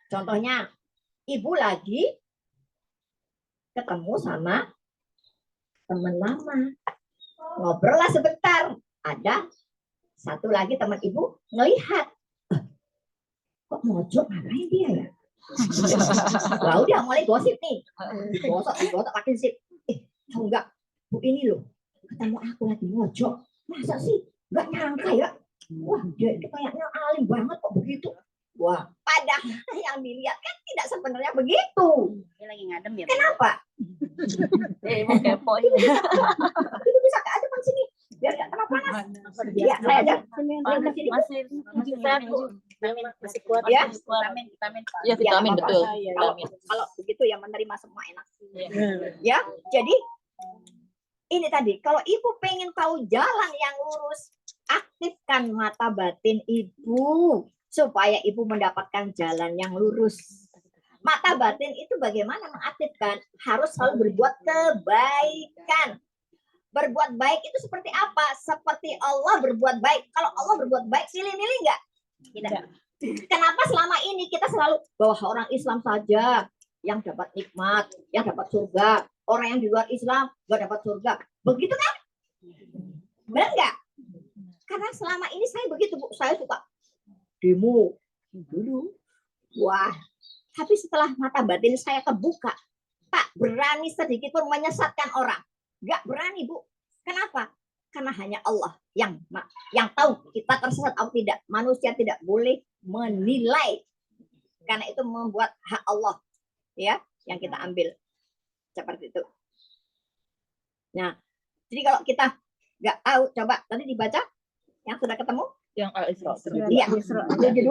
Contohnya, ibu lagi ketemu sama teman lama. Ngobrol lah sebentar. Ada satu lagi teman ibu ngelihat. Kok mojok ngapain dia ya? Wah, udah mulai gosip nih. Gosok makin sip. Tahu enggak? Bu ini loh, ketemu aku lagi mojok. Masa sih? Enggak nyangka ya? Wah, dia itu kayaknya alim banget kok begitu. Wah, padahal yang dilihat kan tidak sebenarnya begitu. Dia lagi ngadem ya. Kenapa? Mau kepo. Itu bisa ke depan sini. Biar enggak kena panas. Iya, saya aja. Masih kuat ya. Vitamin. Iya, vitamin, betul. Kalau begitu yang menerima semua enak. Ya, jadi ini tadi, kalau ibu pengen tahu jalan yang lurus, aktifkan mata batin ibu supaya ibu mendapatkan jalan yang lurus. Mata batin itu bagaimana mengaktifkan? Harus selalu berbuat kebaikan. Berbuat baik itu seperti apa? Seperti Allah berbuat baik. Kalau Allah berbuat baik, milih-milih nggak? Tidak. Kenapa selama ini kita selalu bahwa orang Islam saja yang dapat nikmat, yang dapat surga. Orang yang di luar Islam nggak dapat surga. Begitu kan? Benar nggak? Karena selama ini saya begitu, Bu. Saya suka demo dulu. Wah, tapi setelah mata batin saya kebuka, tak berani sedikit pun menyesatkan orang. Nggak berani, Bu. Kenapa? Karena hanya Allah yang tahu kita tersesat atau tidak. Manusia tidak boleh menilai. Karena itu membuat hak Allah, ya, yang kita ambil. Seperti itu. Nah, jadi kalau kita nggak tahu, coba tadi dibaca yang sudah ketemu. Yang Al-Isra. Iya, 72.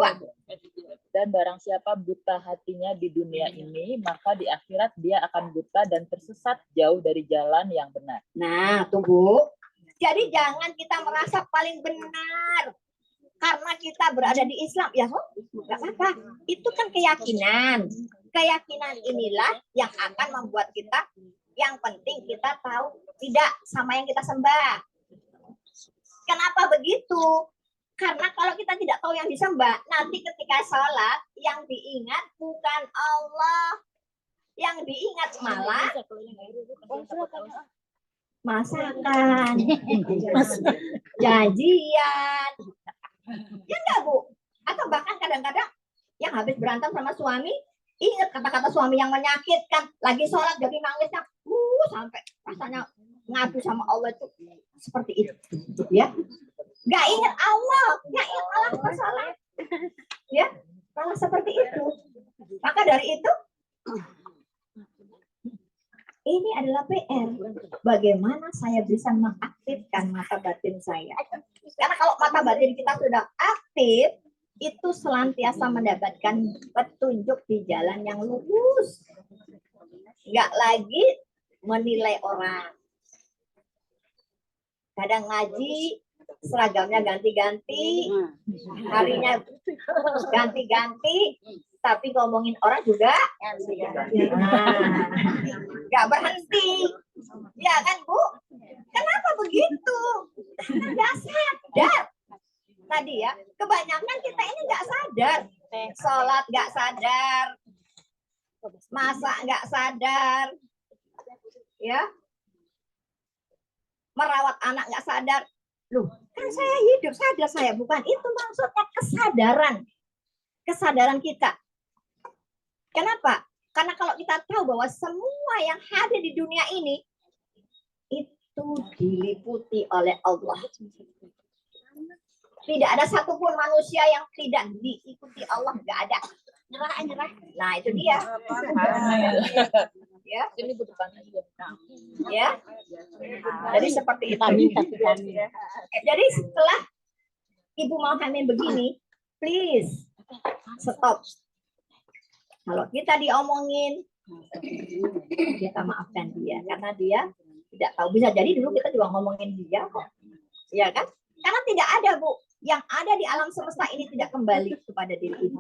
Dan barang siapa buta hatinya di dunia ini, maka di akhirat dia akan buta dan tersesat jauh dari jalan yang benar. Nah, tunggu. Jadi jangan kita merasa paling benar karena kita berada di Islam. Ya, nggak apa-apa. Itu kan keyakinan. Keyakinan inilah yang akan membuat kita, yang penting kita tahu tidak sama yang kita sembah. Kenapa begitu? Karena kalau kita tidak tahu yang disembah, nanti ketika sholat, yang diingat bukan Allah. Yang diingat malah masakan, janjian. Ya enggak, Bu? Atau bahkan kadang-kadang yang habis berantem sama suami, ingat kata-kata suami yang menyakitkan, lagi sholat jadi nangisnya, sampai rasanya ngadu sama Allah itu seperti itu, ya. Nggak ingat Allah, nggak ingat Allah masalah, ya, malah seperti itu. Maka dari itu, Ini adalah PR. Bagaimana saya bisa mengaktifkan mata batin saya? Karena kalau mata batin kita sudah aktif, itu selantiasa mendapatkan petunjuk di jalan yang lurus. Nggak lagi menilai orang. Kadang ngaji, seragamnya ganti-ganti, harinya ganti-ganti, tapi ngomongin orang juga nggak berhenti. Ya kan, Bu? Kenapa begitu? Nggak sadar. Tadi ya, kebanyakan kita ini nggak sadar. Sholat nggak sadar. Masak nggak sadar. Ya. Merawat anak nggak sadar. Loh, kan saya hidup, sadar saya. Bukan itu maksudnya kesadaran. Kesadaran kita. Kenapa? Karena kalau kita tahu bahwa semua yang ada di dunia ini itu diliputi oleh Allah. Tidak ada satupun manusia yang tidak diikuti Allah, nggak ada. Nyerah. Nah itu dia. Ya. Ini butuh Ya. Jadi seperti itu. Jadi setelah Ibu mau hamil begini, please stop. Kalau kita diomongin, kita maafkan dia karena dia tidak tahu. Bisa jadi dulu kita juga ngomongin dia kok, ya kan? Karena tidak ada, Bu, yang ada di alam semesta ini tidak kembali kepada diri ini.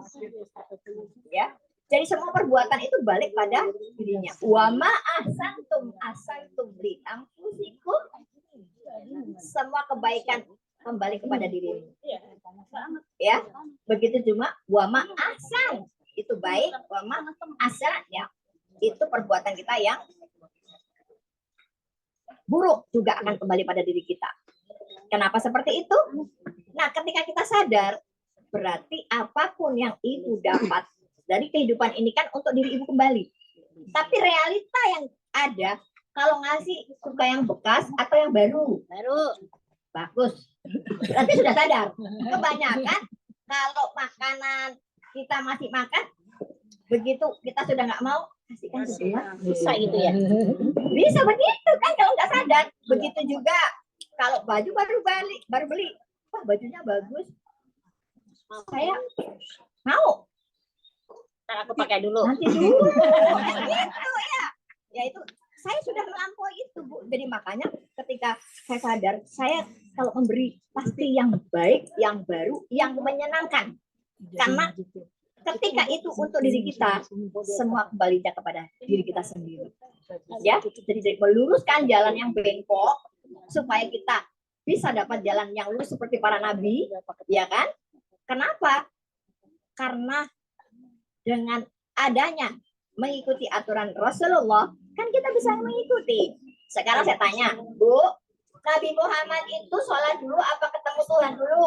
Ya, jadi semua perbuatan itu balik pada dirinya. Wa ma ahsantum li anfusikum. Semua kebaikan kembali kepada dirimu. Ya, begitu cuma wa ma ahsan. Itu baik, wama asal ya itu perbuatan kita yang buruk juga akan kembali pada diri kita. Kenapa seperti itu? Nah, ketika kita sadar, berarti apapun yang ibu dapat dari kehidupan ini kan untuk diri ibu kembali. Tapi realita yang ada, kalau ngasih suka yang bekas atau yang baru, bagus. Berarti sudah sadar. Kebanyakan kalau makanan kita masih makan, begitu kita sudah nggak mau, kasihkan sebelah. Bisa gitu ya. Bisa begitu kan kalau nggak sadar. Begitu juga kalau baju baru beli, wah bajunya bagus, saya mau. Ntar aku pakai dulu. Nanti dulu. Gitu ya. Ya itu saya sudah melampaui itu, Bu. Jadi makanya ketika saya sadar, saya kalau memberi pasti yang baik, yang baru, yang menyenangkan. Karena ketika itu untuk diri kita, semua kembalinya kepada diri kita sendiri. Ya, jadi meluruskan jalan yang bengkok supaya kita bisa dapat jalan yang lurus seperti para nabi, ya kan? Kenapa? Karena dengan adanya mengikuti aturan Rasulullah, kan kita bisa mengikuti. Sekarang saya tanya, Bu, Nabi Muhammad itu sholat dulu apa ketemu Tuhan dulu?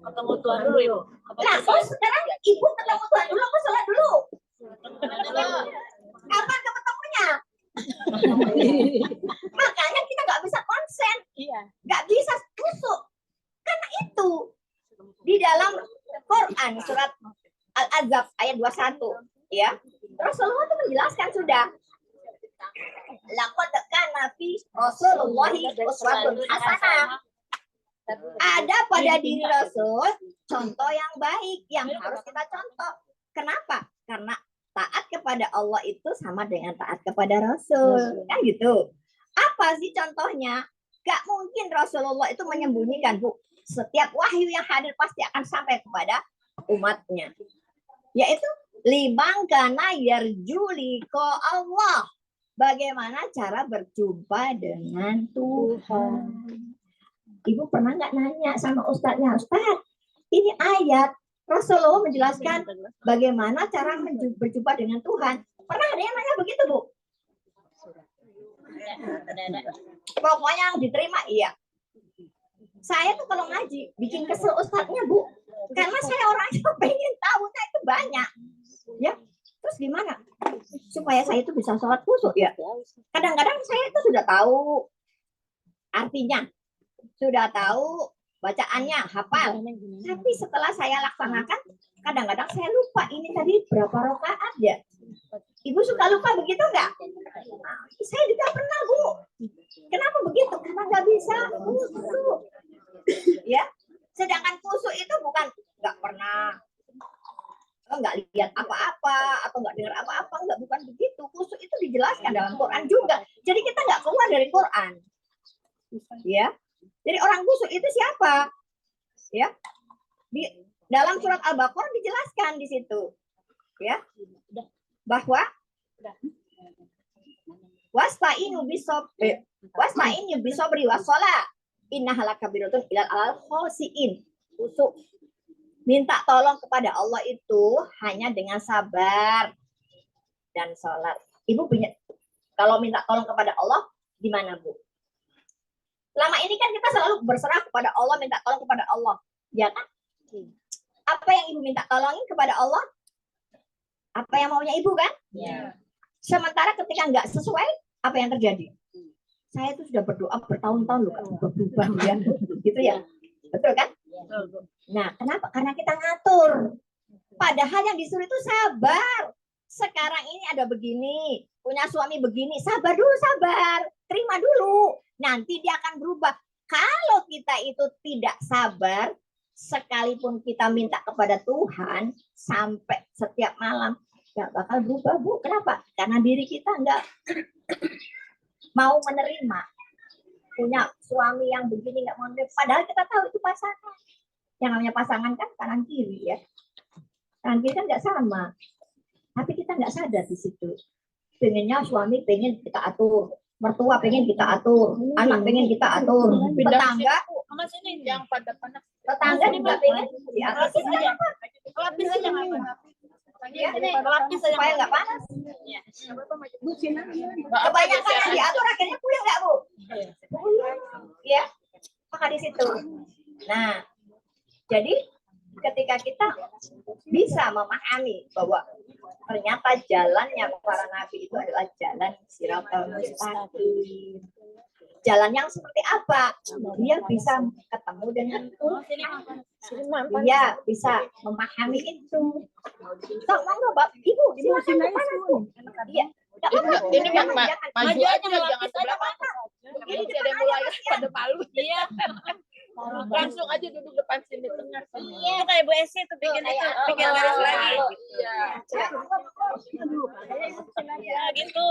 Ketemu Tuhan dulu ya. Nah, terus sekarang ibu ketemu Tuhan dulu, aku sholat dulu. Kapan ketemunya? Makanya kita nggak bisa konsen, nggak bisa tusuk. Karena itu di dalam Quran surat Al-Ahzab ayat 21, ya, Rasulullah itu menjelaskan sudah. Laqad kana fi Rasulillahi uswatun hasanah. Ada pada diri Rasul contoh yang baik yang harus kita contoh. Kenapa? Karena taat kepada Allah itu sama dengan taat kepada Rasul. Kan gitu. Apa sih contohnya? Gak mungkin Rasulullah itu menyembunyikan, Bu. Setiap wahyu yang hadir pasti akan sampai kepada umatnya. Yaitu liman kana yarjuliko Allah. Bagaimana cara berjumpa dengan Tuhan? Ibu pernah nggak nanya sama ustadznya, Ustadz, ini ayat Rasulullah menjelaskan bagaimana cara berjumpa dengan Tuhan. Pernah ada yang nanya begitu, Bu? Pokoknya yang diterima iya. Saya tuh kalau ngaji bikin kesel ustadznya, Bu, karena saya orangnya pengen tahunya itu banyak, ya. Terus gimana supaya saya itu bisa sholat khusyuk ya? Kadang-kadang saya itu sudah tahu artinya, sudah tahu bacaannya, hafal. Tapi setelah saya laksanakan, kadang-kadang saya lupa ini tadi berapa rakaat ya. Ibu suka lupa begitu nggak? Nah, saya juga pernah, Bu. Kenapa begitu? Karena nggak bisa khusyuk. Ya, sedangkan khusyuk itu bukan nggak pernah, nggak lihat apa-apa atau nggak dengar apa-apa, nggak, bukan begitu. Khusyuk itu dijelaskan dalam Quran juga. Jadi kita nggak keluar dari Quran. Ya, jadi orang khusyuk itu siapa? Ya, di dalam surat Al-Baqarah dijelaskan di situ, ya, bahwa wasta'inu bisobri wassalah innaha lakabiratun ilal alal khosiin. Khusyuk, minta tolong kepada Allah itu hanya dengan sabar dan sholat. Ibu punya, kalau minta tolong kepada Allah gimana, Bu? Selama ini kan kita selalu berserah kepada Allah, minta tolong kepada Allah, ya kan? Apa yang ibu minta tolongin kepada Allah? Apa yang maunya ibu kan? Ya. Sementara ketika nggak sesuai, apa yang terjadi? Saya itu sudah berdoa bertahun-tahun loh, berubah ya, gitu ya, betul kan? Nah, kenapa? Karena kita ngatur. Padahal yang disuruh itu sabar. Sekarang ini ada begini, punya suami begini, sabar dulu, sabar, terima dulu. Nanti dia akan berubah. Kalau kita itu tidak sabar, sekalipun kita minta kepada Tuhan sampai setiap malam, nggak bakal berubah, Bu. Kenapa? Karena diri kita nggak mau menerima. Punya suami yang begini nggak mau menerima. Padahal kita tahu itu pasangan. Yang namanya pasangan kan kanan kiri ya. Kanan kiri kan nggak sama. Tapi kita nggak sadar di situ. Pengennya suami pengen kita atur. Mertua pengen kita atur. Anak pengen kita atur. Tetangga Sama sini yang pada panas. tetangga juga pengen diatur. Lapis aja nggak panas. Ya, Lapis aja supaya nggak panas. Ya. Kebanyakan yang diatur akhirnya puyeng nggak, Bu? Ya, maka di situ. Nah, jadi ketika kita bisa memahami bahwa ternyata jalannya para nabi itu adalah jalan Shiratal Mustaqim. Jalan yang seperti apa? Dia bisa ketemu dengan Tuhan. Dia bisa memahami itu. So, monggo, Bapak, Ibu, silakan ke panas, Bu. Iya. Ini maju aja jangan ke belakang. Ini Ini ada mulai pada malu. Iya. Langsung aja duduk depan sini tengah. Iya. Itu kayak Bu Esi tuh bikin itu, bikin garis lagi. Iya. Ya gitu.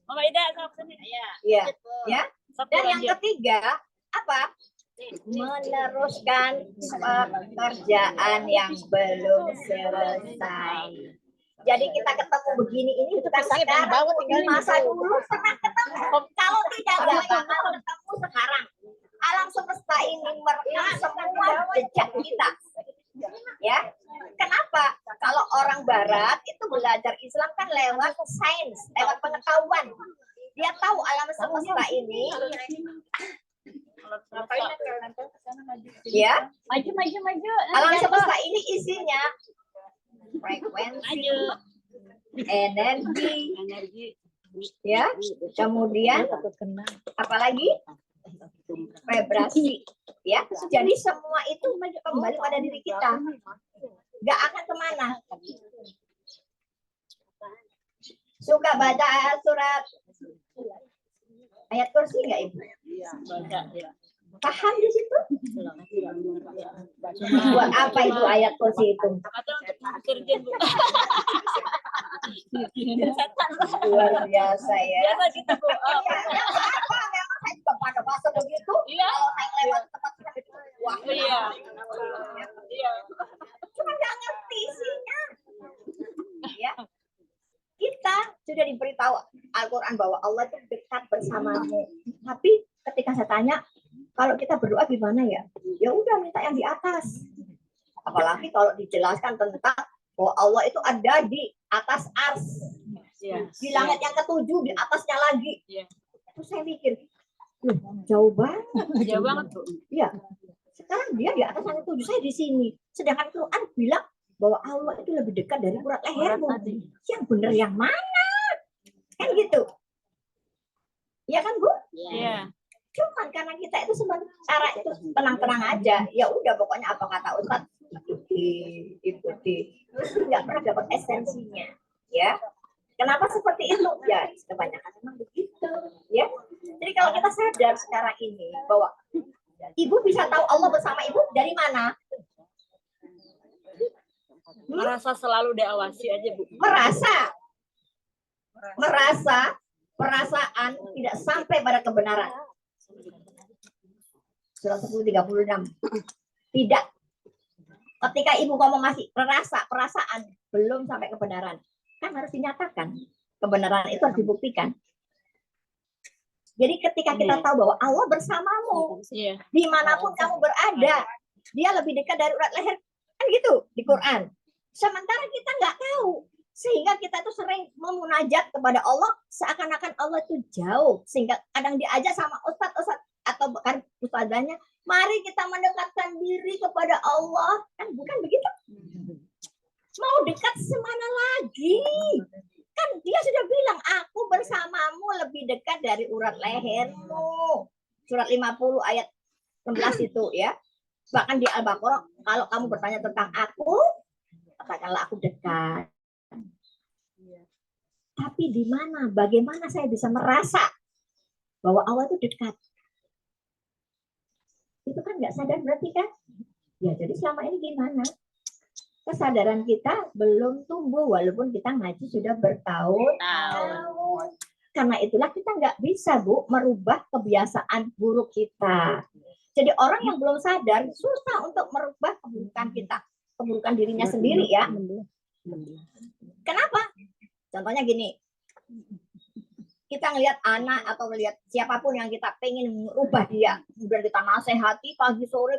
Mama Ida sama sini. Iya. Ya. Dan yang ketiga, apa? Meneruskan pekerjaan yang belum selesai. Jadi kita ketemu begini ini bukan sekarang, di masa dulu pernah ketemu. Kalau tidak bakal ketemu sekarang. Alam semesta ini merekam semua jejak kita. Ya, kenapa? Kalau orang Barat itu belajar Islam kan lewat sains, lewat pengetahuan. Dia tahu alam semesta ini. Ya, maju. Alam semesta ini isinya frekuensi, energi, ya, kemudian apalagi vibrasi, ya. Jadi semua itu kembali pada diri kita, nggak akan kemana. Suka baca surat ayat kursi nggak, Ibu? Paham di situ? Buat apa itu ayat kursi itu? Luar biasa ya. Biasa gitu, Bu. Apa memang saya juga pada bahasa begitu? Iya. Kalau saya lewat tempat sudah itu, wah. Iya. Iya. Cuma nggak ngerti isinya. Ya. Kita sudah diberitahu Al-Quran bahwa Allah itu dekat bersamamu. Tapi ketika saya tanya, kalau kita berdoa gimana ya? Ya udah minta yang di atas. Apalagi kalau dijelaskan tentang bahwa Allah itu ada di atas ars. Di langit yang ketujuh, di atasnya lagi. Terus saya mikir, jauh banget. Jauh banget, Bu. Iya. Sekarang dia di atas langit ketujuh, saya di sini. Sedangkan Quran bilang bahwa Allah itu lebih dekat dari urat lehermu. Yang benar yang mana? Kan gitu. Iya kan, Bu? Iya. Cuman karena kita itu sementara itu tenang-tenang aja, ya udah pokoknya apa kata Ustadz ikuti, nggak pernah dapat esensinya, ya. Kenapa seperti itu? Ya, kebanyakan memang begitu. Ya. Jadi kalau kita sadar sekarang ini bahwa ibu bisa tahu Allah bersama ibu dari mana? Merasa selalu diawasi aja, Bu. Merasa perasaan tidak sampai pada kebenaran. Surah 10:36. Tidak. Ketika ibu ngomong masih perasaan belum sampai kebenaran, kan harus dinyatakan. Kebenaran itu harus dibuktikan. Jadi ketika kita tahu bahwa Allah bersamamu, dimanapun kamu berada, dia lebih dekat dari urat leher, kan gitu di Quran. Sementara kita nggak tahu, sehingga kita tuh sering memunajat kepada Allah seakan-akan Allah itu jauh, sehingga kadang diajak sama ustadz atau bahkan ustadzanya, mari kita mendekatkan diri kepada Allah, kan bukan begitu? Mau dekat semana lagi? Kan dia sudah bilang, aku bersamamu lebih dekat dari urat lehermu. Surat 50 ayat 16 itu ya. Bahkan di Al-Baqarah, kalau kamu bertanya tentang aku, katakanlah aku dekat. Tapi di mana, bagaimana saya bisa merasa bahwa Allah itu dekat? Itu kan nggak sadar berarti kan? Ya, jadi selama ini gimana? Kesadaran kita belum tumbuh walaupun kita ngaji sudah bertahun-tahun. Karena itulah kita nggak bisa, Bu, merubah kebiasaan buruk kita. Jadi orang yang belum sadar susah untuk merubah keburukan kita, keburukan dirinya sendiri ya. Kenapa? Contohnya gini, kita ngelihat anak atau melihat siapapun yang kita pengen merubah dia, kemudian kita nasihati pagi sore,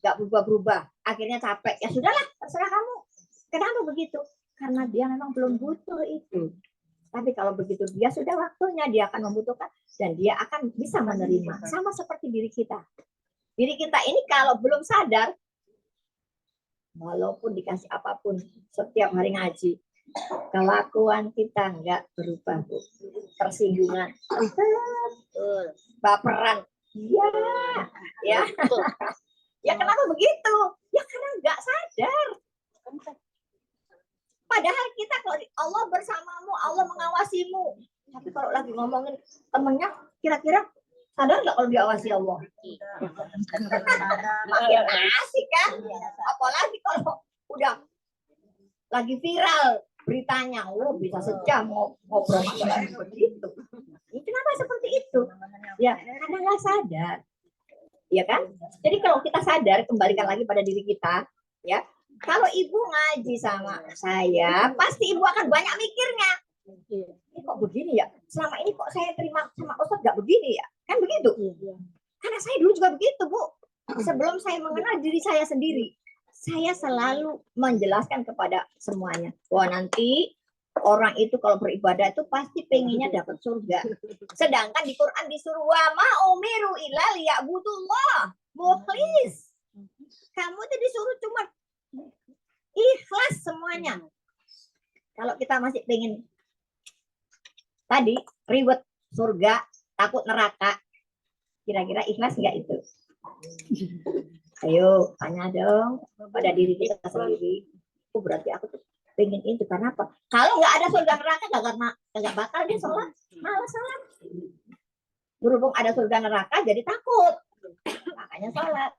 nggak berubah-berubah, akhirnya capek. Ya sudahlah, terserah kamu. Kenapa begitu? Karena dia memang belum butuh itu. Tapi kalau begitu dia sudah waktunya, dia akan membutuhkan dan dia akan bisa menerima. Sama seperti diri kita. Diri kita ini kalau belum sadar, walaupun dikasih apapun setiap hari ngaji, kelakuan kita nggak berubah, Bu. Tersinggungan, baperan, ya. Ya kenapa begitu? Ya karena nggak sadar. Padahal kita kalau Allah bersamamu, Allah mengawasimu. Tapi kalau lagi ngomongin temennya, kira-kira sadar nggak kalau diawasi Allah? Makin asik kan? Apalagi kalau udah lagi viral beritanya, bisa sejam ngobrol masalah begitu. Kenapa seperti itu? Ya karena nggak sadar. Ya kan? Jadi kalau kita sadar, kembalikan lagi pada diri kita, ya. Kalau ibu ngaji sama saya, pasti ibu akan banyak mikirnya. Ini kok begini ya? Selama ini kok saya terima sama Ustadz nggak begini ya? Kan begitu? Karena saya dulu juga begitu, Bu. Sebelum saya mengenal diri saya sendiri, saya selalu menjelaskan kepada semuanya. Wah, nanti orang itu kalau beribadah itu pasti pengennya dapat surga. Sedangkan di Quran disuruh wa ma umiru illa liya'budullah mukhlis. Kamu tuh disuruh cuma ikhlas semuanya. Kalau kita masih pengen tadi ribet surga, takut neraka, kira-kira ikhlas nggak itu? Ayo tanya dong pada diri kita sendiri. Oh, berarti aku tuh pengen itu karena apa? Kalau nggak ada surga neraka, nggak bakal dia sholat, malas sholat. Berhubung ada surga neraka, jadi takut, makanya sholat.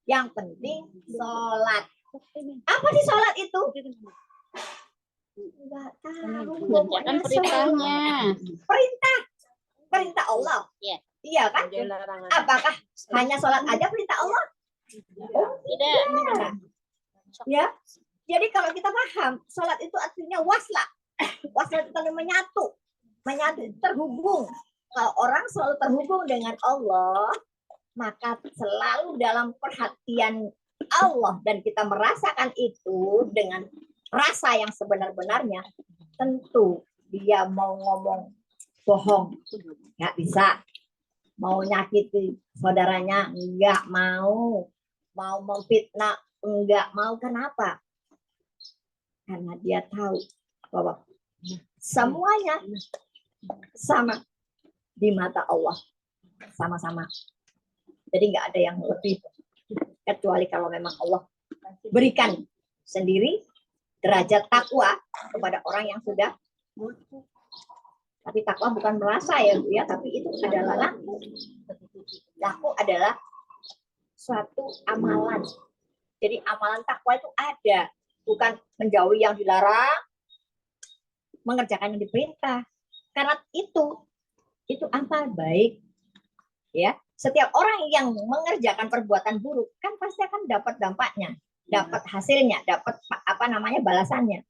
Yang penting sholat. Apa sih sholat itu? Nggak tahu. Mengerjakan perintahnya. Perintah Allah. Iya kan? Apakah hanya sholat aja perintah Allah? Oh, tidak. Ya. Jadi kalau kita paham, sholat itu artinya waslah. Waslah itu menyatu, terhubung. Kalau orang selalu terhubung dengan Allah, maka selalu dalam perhatian Allah dan kita merasakan itu dengan rasa yang sebenar-benarnya, tentu dia mau ngomong bohong, nggak bisa. Mau nyakiti saudaranya, nggak mau. Mau memfitnah, nggak mau. Kenapa? Karena dia tahu bahwa semuanya sama di mata Allah, sama-sama. Jadi nggak ada yang lebih, kecuali kalau memang Allah berikan sendiri derajat takwa kepada orang yang sudah Tapi takwa bukan merasa ya Bu ya, tapi itu adalah laku. Laku adalah suatu amalan. Jadi amalan takwa itu ada, bukan menjauhi yang dilarang, mengerjakan yang diperintah. Karena itu amal baik. Ya, setiap orang yang mengerjakan perbuatan buruk kan pasti akan dapat dampaknya, dapat hasilnya, dapat balasannya.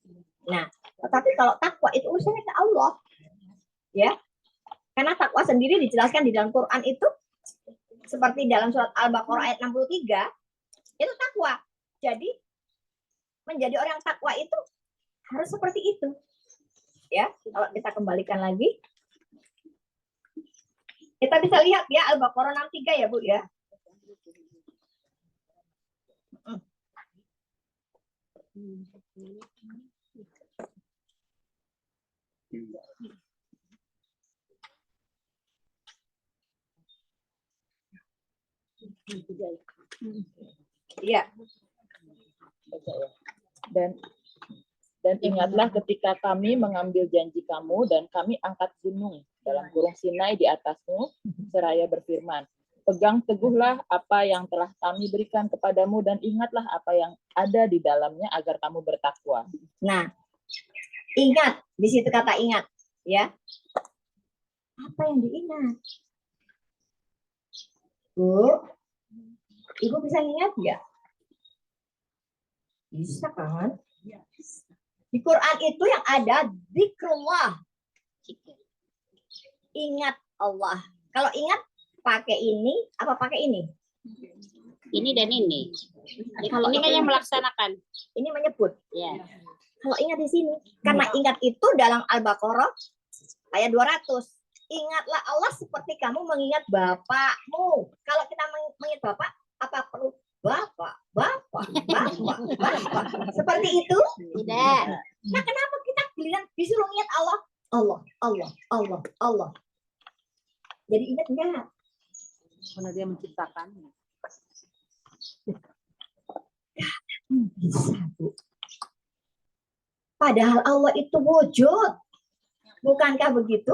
Nah, tetapi kalau takwa itu urusannya ke Allah. Ya. Karena takwa sendiri dijelaskan di dalam Quran itu seperti dalam surat Al-Baqarah ayat 63, itu takwa. Jadi menjadi orang takwa itu harus seperti itu. Ya, kalau kita kembalikan lagi, kita bisa lihat ya Al-Baqarah 63 ya Bu ya. Iya. Dan ingatlah ketika kami mengambil janji kamu dan kami angkat gunung dalam kurung Sinai di atasmu seraya berfirman, pegang teguhlah apa yang telah kami berikan kepadamu dan ingatlah apa yang ada di dalamnya agar kamu bertakwa. Nah, ingat, di situ kata ingat, ya. Apa yang diingat? Bu, Ibu bisa ingat nggak? Bisa kan? Di Quran itu yang ada zikrullah. Ingat Allah. Kalau ingat pakai ini apa pakai ini? Ini dan ini. Kalau Ini kan yang melaksanakan. Ini menyebut. Ya. Kalau ingat di sini, karena ingat itu dalam Al-Baqarah ayat 200. Ingatlah Allah seperti kamu mengingat bapakmu. Kalau kita mengingat bapak, apa perlu bapak? Seperti itu? Tidak. Nah, kenapa kita disuruh ingat Allah? Allah. Jadi ingat enggak? Karena dia menciptakannya. Bisa, Bu. Padahal Allah itu wujud. Bukankah begitu?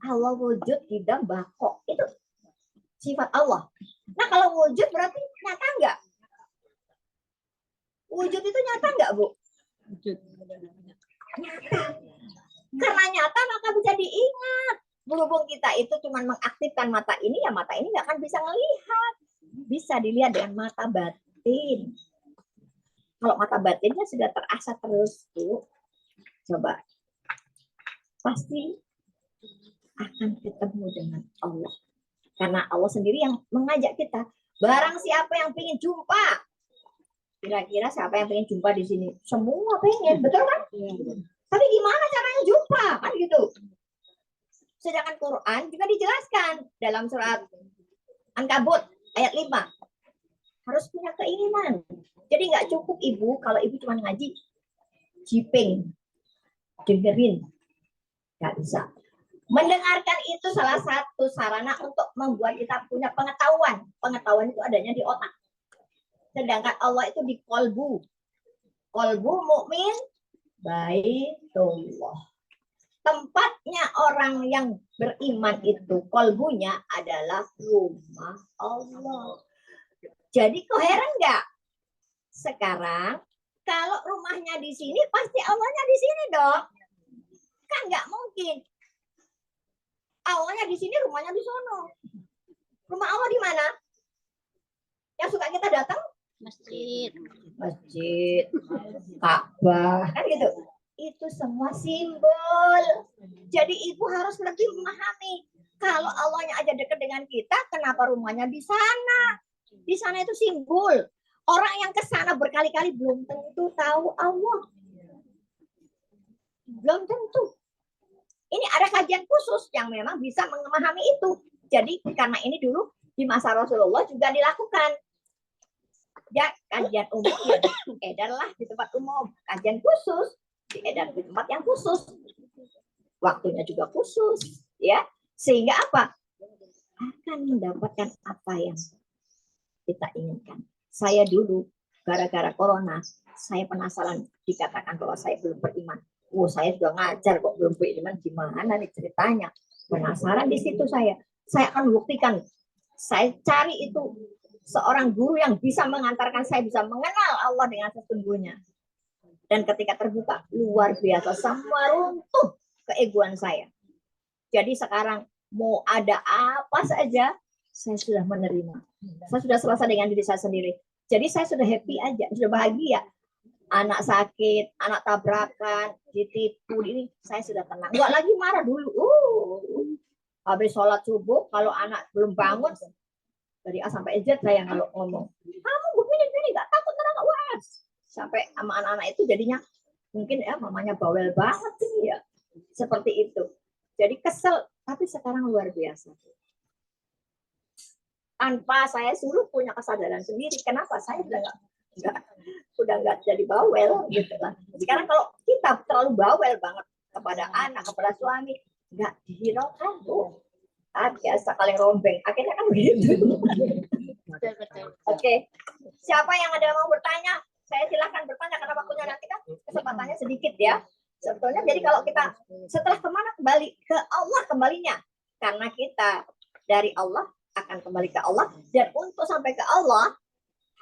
Allah wujud tidak bako. Itu sifat Allah. Nah, kalau wujud berarti nyata enggak? Wujud itu nyata enggak, Bu? Wujud. Nyata. Karena nyata maka bisa diingat. Berhubung kita itu cuma mengaktifkan mata ini, ya mata ini nggak akan bisa melihat. Bisa dilihat dengan mata batin. Kalau mata batinnya sudah terasa terus, Bu, coba. Pasti akan ketemu dengan Allah. Karena Allah sendiri yang mengajak kita. Barang siapa yang ingin jumpa. Kira-kira siapa yang ingin jumpa di sini? Semua pengen, betul kan? Tapi gimana caranya jumpa? Kan gitu. Sedangkan Quran juga dijelaskan dalam surat Ankabut ayat 5. Harus punya keinginan. Jadi nggak cukup Ibu kalau Ibu cuma ngaji. Jiping. Dengerin. Nggak bisa. Mendengarkan itu salah satu sarana untuk membuat kita punya pengetahuan. Pengetahuan itu adanya di otak. Sedangkan Allah itu di kolbu. Kolbu mukmin baitullah. Tempatnya orang yang beriman itu, kolbunya adalah rumah Allah. Jadi koheren nggak? Sekarang kalau rumahnya di sini, pasti Allahnya di sini dong. Kan nggak mungkin. Allahnya di sini, rumahnya di sono. Rumah Allah di mana? Yang suka kita datang? Masjid, Ka'bah, kan gitu. Itu semua simbol. Jadi Ibu harus lebih memahami. Kalau Allahnya aja dekat dengan kita, kenapa rumahnya di sana? Di sana itu simbol. Orang yang ke sana berkali-kali belum tentu tahu Allah. Belum tentu. Ini ada kajian khusus yang memang bisa memahami itu. Jadi karena ini dulu di masa Rasulullah juga dilakukan. Ya, kajian umum ya edarlah di tempat umum. Kajian khusus diedar di tempat yang khusus. Waktunya juga khusus, ya. Sehingga apa? Akan mendapatkan apa yang kita inginkan. Saya dulu gara-gara corona, saya penasaran dikatakan bahwa saya belum beriman. Saya sudah ngajar kok belum Bu Iman, gimana nih ceritanya? Penasaran di situ saya. Saya akan buktikan. Saya cari itu seorang guru yang bisa mengantarkan saya bisa mengenal Allah dengan sesungguhnya. Dan ketika terbuka, luar biasa, semua runtuh keegoan saya. Jadi sekarang mau ada apa saja, saya sudah menerima. Saya sudah selesai dengan diri saya sendiri. Jadi saya sudah happy aja, sudah bahagia. Anak sakit, anak tabrakan, ditipu, ini saya sudah tenang. Enggak lagi marah dulu. Habis sholat subuh, kalau anak belum bangun, dari A sampai Z saya kalau ngomong, kamu begini nggak takut neraka UAS? Sampai sama anak-anak itu jadinya mungkin ya mamanya bawel banget sih ya, seperti itu. Jadi kesel, tapi sekarang luar biasa. Tanpa saya suruh punya kesadaran sendiri. Kenapa saya udah nggak jadi bawel gitu lah. Sekarang kalau kita terlalu bawel banget kepada anak, kepada suami, nggak dihiraukan tuh. Biasa kalian rombeng. Akhirnya kan begitu. Oke. Siapa yang ada mau bertanya? Saya silahkan bertanya karena waktunya nanti kan kesempatannya sedikit ya. Sebetulnya jadi kalau kita setelah kemana kembali ke Allah kembalinya, karena kita dari Allah akan kembali ke Allah, dan untuk sampai ke Allah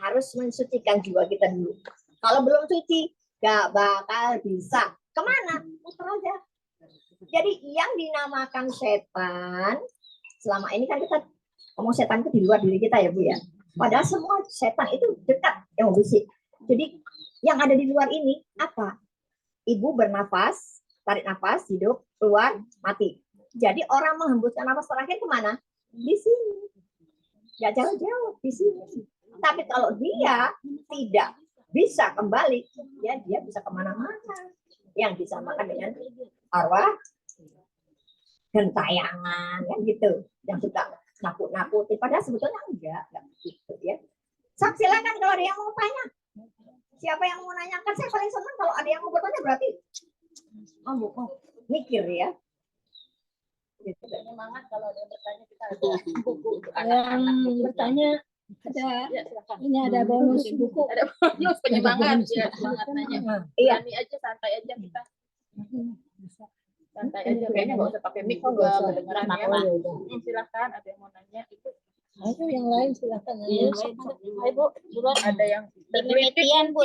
harus mensucikan jiwa kita dulu. Kalau belum suci gak bakal bisa. Kemana? Muter aja. Jadi yang dinamakan setan selama ini kan kita ngomong setan itu di luar diri kita ya Bu ya. Padahal semua setan itu dekat yang bisik. Jadi yang ada di luar ini apa? Ibu bernafas, tarik nafas, hidup, keluar, mati. Jadi orang menghembuskan nafas terakhir kemana? Di sini. Gak jauh-jauh, di sini. Tapi kalau dia tidak bisa kembali, ya dia bisa kemana-mana. Yang disamakan dengan arwah gentayangan, kan gitu. Yang suka nakut-nakuti. Padahal sebetulnya enggak gitu ya. Silakan kalau ada yang mau tanya. Siapa yang mau nanyakan? Saya paling senang kalau ada yang mau bertanya, berarti mikir ya. Semangat kalau ada yang bertanya, kita ada buku yang bertanya ada ya, ini ada bonus buku, ada bonus penyemangat ya, semangat nanya. Berani aja, santai aja kita. Santai aja, kayaknya nggak usah pakai mic juga kedengeran ya. Silakan, ada yang mau nanya itu. Ayo yang lain silakan. Ayo Bu, duluan. Ada yang Mimitian Bu,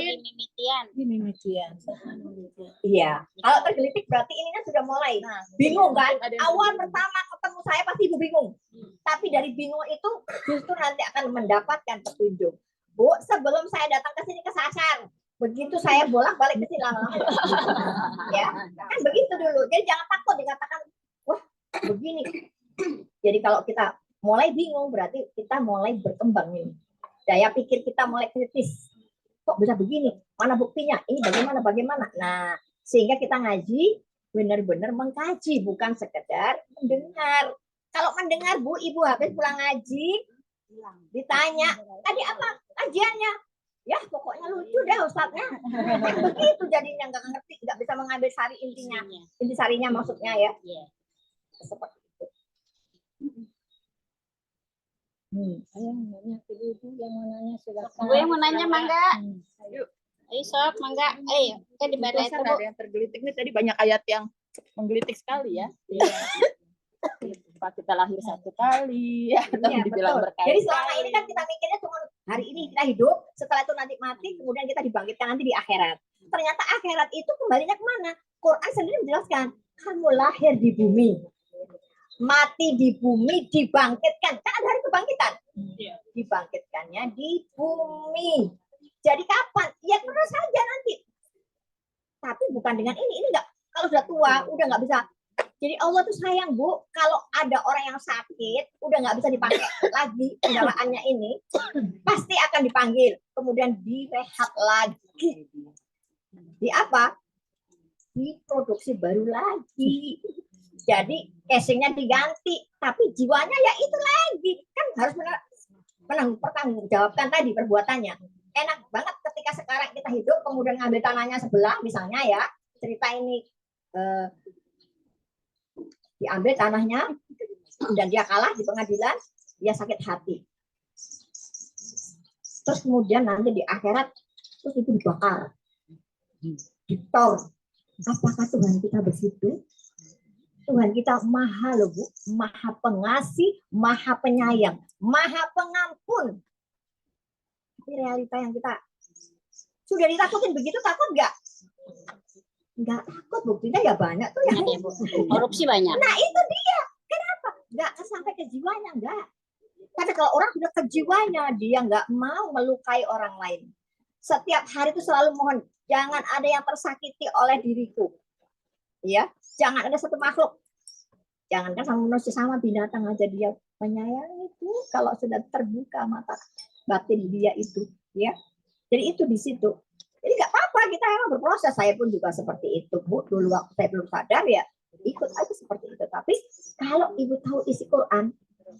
mimitian. Iya. Kalau tergelitik berarti ini kan sudah mulai. Bingung kan? Awal pertama ketemu saya pasti ibu bingung. Tapi dari bingung itu justru nanti akan mendapatkan petunjuk. Bu, sebelum saya datang ke sini kesasar. Begitu saya bolak-balik ke sini lama-lama. Ya, kan begitu dulu. Jadi jangan takut dikatakan, wah begini. Jadi kalau kita mulai bingung berarti kita mulai berkembang nih. Daya pikir kita mulai kritis. Kok bisa begini? Mana buktinya? Ini bagaimana? Nah, sehingga kita ngaji benar-benar mengkaji, bukan sekedar mendengar. Kalau mendengar Bu, Ibu habis pulang ngaji, ditanya, tadi apa kajiannya? Ya, pokoknya lucu deh Ustadznya. Begitu jadinya nggak ngerti, nggak bisa mengambil sari intinya. Inti sarinya maksudnya ya. Seperti itu. Yang nanya ibu yang mau nanya silakan. Bu yang mau nanya mangga. Ayo sok mangga. Ayo, kita di mana itu Bu? Ada yang tergelitik nih, tadi banyak ayat yang menggelitik sekali ya. Pak kita lahir satu kali ya, Iya, dibilang betul. berkali. Jadi selama ini kan kita mikirnya cuma hari ini kita hidup, setelah itu nanti mati, kemudian kita dibangkitkan nanti di akhirat. Ternyata akhirat itu kembalinya kemana? Quran sendiri menjelaskan, kamu lahir di bumi, mati di bumi, dibangkitkan. Kan ada hari kebangkitan. Dibangkitkannya di bumi. Jadi kapan? Ya terus saja nanti. Tapi bukan dengan ini enggak. Kalau sudah tua, udah nggak bisa. Jadi Allah tuh sayang Bu, kalau ada orang yang sakit, udah nggak bisa dipakai lagi kendaraannya ini, pasti akan dipanggil, kemudian direhab lagi. Di apa? Diproduksi baru lagi. Jadi casingnya diganti, tapi jiwanya ya itu lagi. Kan harus pertanggungjawabkan tadi perbuatannya. Enak banget ketika sekarang kita hidup, kemudian ngambil tanahnya sebelah, misalnya ya, cerita ini diambil tanahnya dan dia kalah di pengadilan, dia sakit hati. Terus kemudian nanti di akhirat terus itu dibakar, ditor, Apakah Tuhan kita begitu? Tuhan kita maha loh Bu, maha pengasih, maha penyayang, maha pengampun. Ini realita yang kita sudah ditakutin begitu, takut nggak? Nggak takut, buktinya ya banyak tuh yang Banyak ya, Bu. Korupsi banyak. Nah itu dia, kenapa? Nggak sampai ke jiwanya, nggak. Karena kalau orang sudah ke jiwanya, dia nggak mau melukai orang lain. Setiap hari itu selalu mohon, jangan ada yang tersakiti oleh diriku. Ya, jangan ada satu makhluk. Jangankan sama manusia, sama binatang aja dia menyayangi itu. Kalau sudah terbuka mata batin dia itu, ya. Jadi itu di situ. Jadi nggak apa-apa, kita emang berproses. Saya pun juga seperti itu, Bu. Dulu waktu saya belum sadar ya, ikut aja seperti itu. Tapi kalau ibu tahu isi Quran,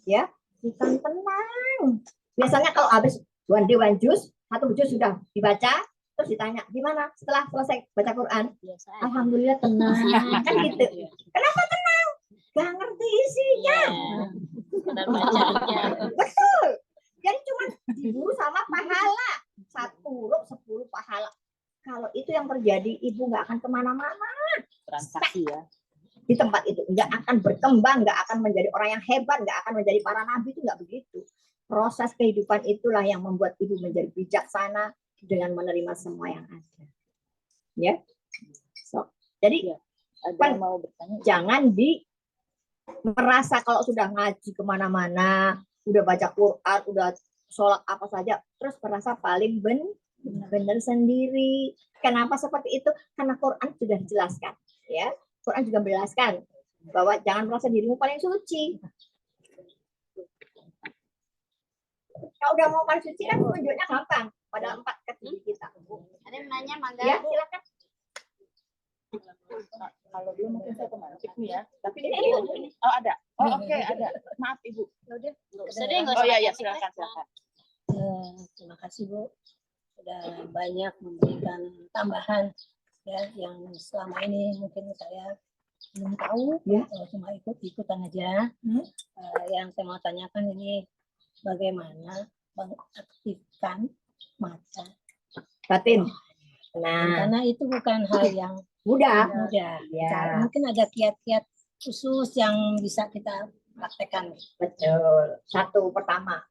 ya, kita tenang. Biasanya kalau habis one day one juice, satu juz sudah dibaca, terus ditanya gimana setelah selesai baca Quran. Biasa. Alhamdulillah tenang, kan gitu. Kenapa tenang? Gak ngerti isinya. Benar bacanya. Betul. Jadi cuma diburu sama pahala. 1 huruf 10 pahala. Kalau itu yang terjadi, ibu nggak akan kemana-mana. Transaksi ya. Di tempat itu nggak akan berkembang, nggak akan menjadi orang yang hebat, nggak akan menjadi para nabi, itu nggak begitu. Proses kehidupan itulah yang membuat ibu menjadi bijaksana dengan menerima semua yang ada. Ya, so, jadi Ada yang mau bertanya? jangan merasa kalau sudah ngaji kemana-mana, udah baca Quran, udah sholat apa saja, terus merasa paling benar sendiri. Kenapa seperti itu? Karena Quran sudah dijelaskan, ya. Quran juga menjelaskan bahwa jangan merasa dirimu paling suci. Kalau udah mau paling suci kan tunjuknya gampang. Padahal 4 kaki kita. Ada yang nanya, Mangga? Ya, silakan. Kalau dulu mungkin saya kemancing nih ya. Tapi Ini. oh ada. Oh oke ada. Maaf Ibu. Sering nggak Oh iya usah iya pakai silakan mic. silakan. Terima kasih Bu, sudah banyak memberikan tambahan ya yang selama ini mungkin saya belum tahu, Ya. cuma ikut-ikutan aja. Yang saya mau tanyakan ini bagaimana mengaktifkan mata Batin. Dan Nah, karena itu bukan hal yang mudah. mudah. Ya. Mungkin ada kiat-kiat khusus yang bisa kita praktekkan. Betul. Satu, pertama,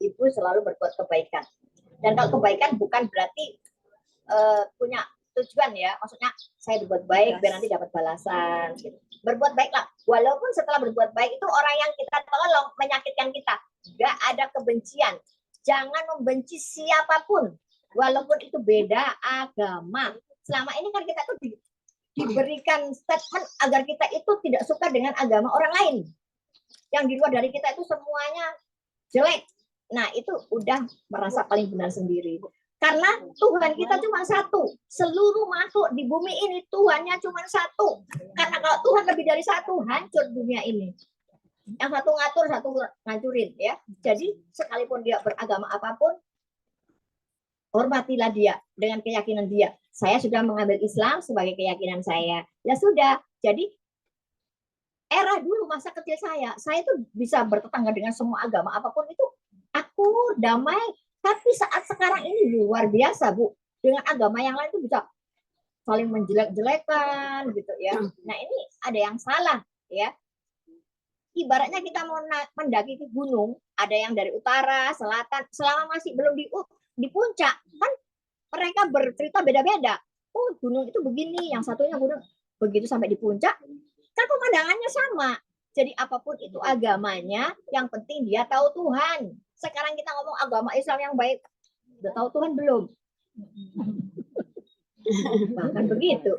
ibu selalu berbuat kebaikan. Dan kalau kebaikan bukan berarti punya tujuan ya. Maksudnya saya berbuat baik biar nanti dapat balasan. Gitu. Berbuat baiklah. Walaupun setelah berbuat baik itu orang yang kita tolong menyakitkan kita. Gak ada kebencian. Jangan membenci siapapun. Walaupun itu beda agama. Selama ini kan kita tuh diberikan statement agar kita itu tidak suka dengan agama orang lain. Yang di luar dari kita itu semuanya jelek. Nah, itu udah merasa paling benar sendiri. Karena Tuhan kita cuma satu. Seluruh makhluk di bumi ini Tuhannya cuma satu. Karena kalau Tuhan lebih dari satu, hancur dunia ini. Yang satu ngatur, satu ngancurin. Ya. Jadi sekalipun dia beragama apapun, hormatilah dia dengan keyakinan dia. Saya sudah mengambil Islam sebagai keyakinan saya. Ya sudah. Jadi era dulu masa kecil saya itu bisa bertetangga dengan semua agama apapun itu. Aku damai. Tapi saat sekarang ini luar biasa, Bu. Dengan agama yang lain itu bisa saling menjelek-jelekan gitu ya. Nah, ini ada yang salah ya. Ibaratnya kita mau mendaki ke gunung, ada yang dari utara, selatan, selama masih belum di puncak, kan mereka bercerita beda-beda. Oh, gunung itu begini, yang satunya gunung begitu sampai di puncak, kan pemandangannya sama. Jadi apapun itu agamanya, yang penting dia tahu Tuhan. Sekarang kita ngomong agama Islam yang baik, udah tahu Tuhan belum? Bahkan begitu.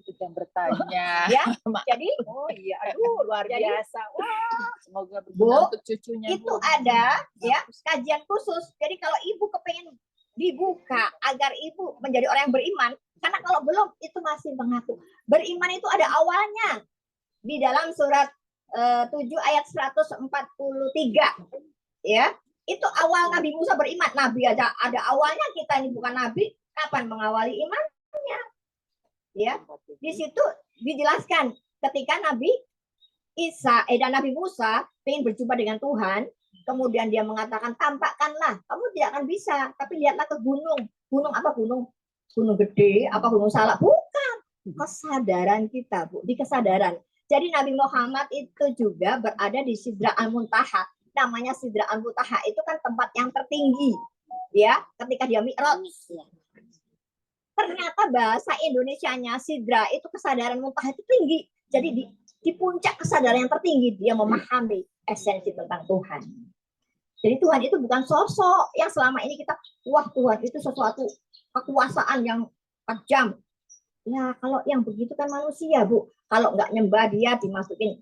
Itu yang bertanya. Ya, jadi oh iya, aduh luar biasa. Wah, semoga Bu, berguna untuk cucunya. itu Bu. ada ya kajian khusus. Jadi kalau ibu kepengen dibuka agar ibu menjadi orang yang beriman, karena kalau belum itu masih mengaku. Beriman itu ada awalnya di dalam surat 7 ayat 143. Ya, itu awal Nabi Musa beriman. Nabi aja ada awalnya, kita ini bukan nabi. Kapan mengawali imannya? Ya, di situ dijelaskan ketika Nabi Nabi Musa ingin berjumpa dengan Tuhan, kemudian dia mengatakan tampakkanlah, kamu tidak akan bisa, tapi lihatlah ke gunung. Gunung apa gunung? Gunung gede, apa gunung salak? Bukan. kesadaran kita, Bu, di kesadaran. Jadi Nabi Muhammad itu juga berada di Sidratul Muntaha. Namanya Sidratul Muntaha itu kan tempat yang tertinggi, ya, ketika dia Mi'raj. Ternyata bahasa Indonesianya Sidra itu kesadaran muntaha itu tinggi. Jadi di puncak kesadaran yang tertinggi dia memahami esensi tentang Tuhan. Jadi Tuhan itu bukan sosok yang selama ini kita, wah Tuhan itu sesuatu kekuasaan yang kejam. Ya kalau yang begitu kan manusia, Bu. Kalau nggak nyembah dia dimasukin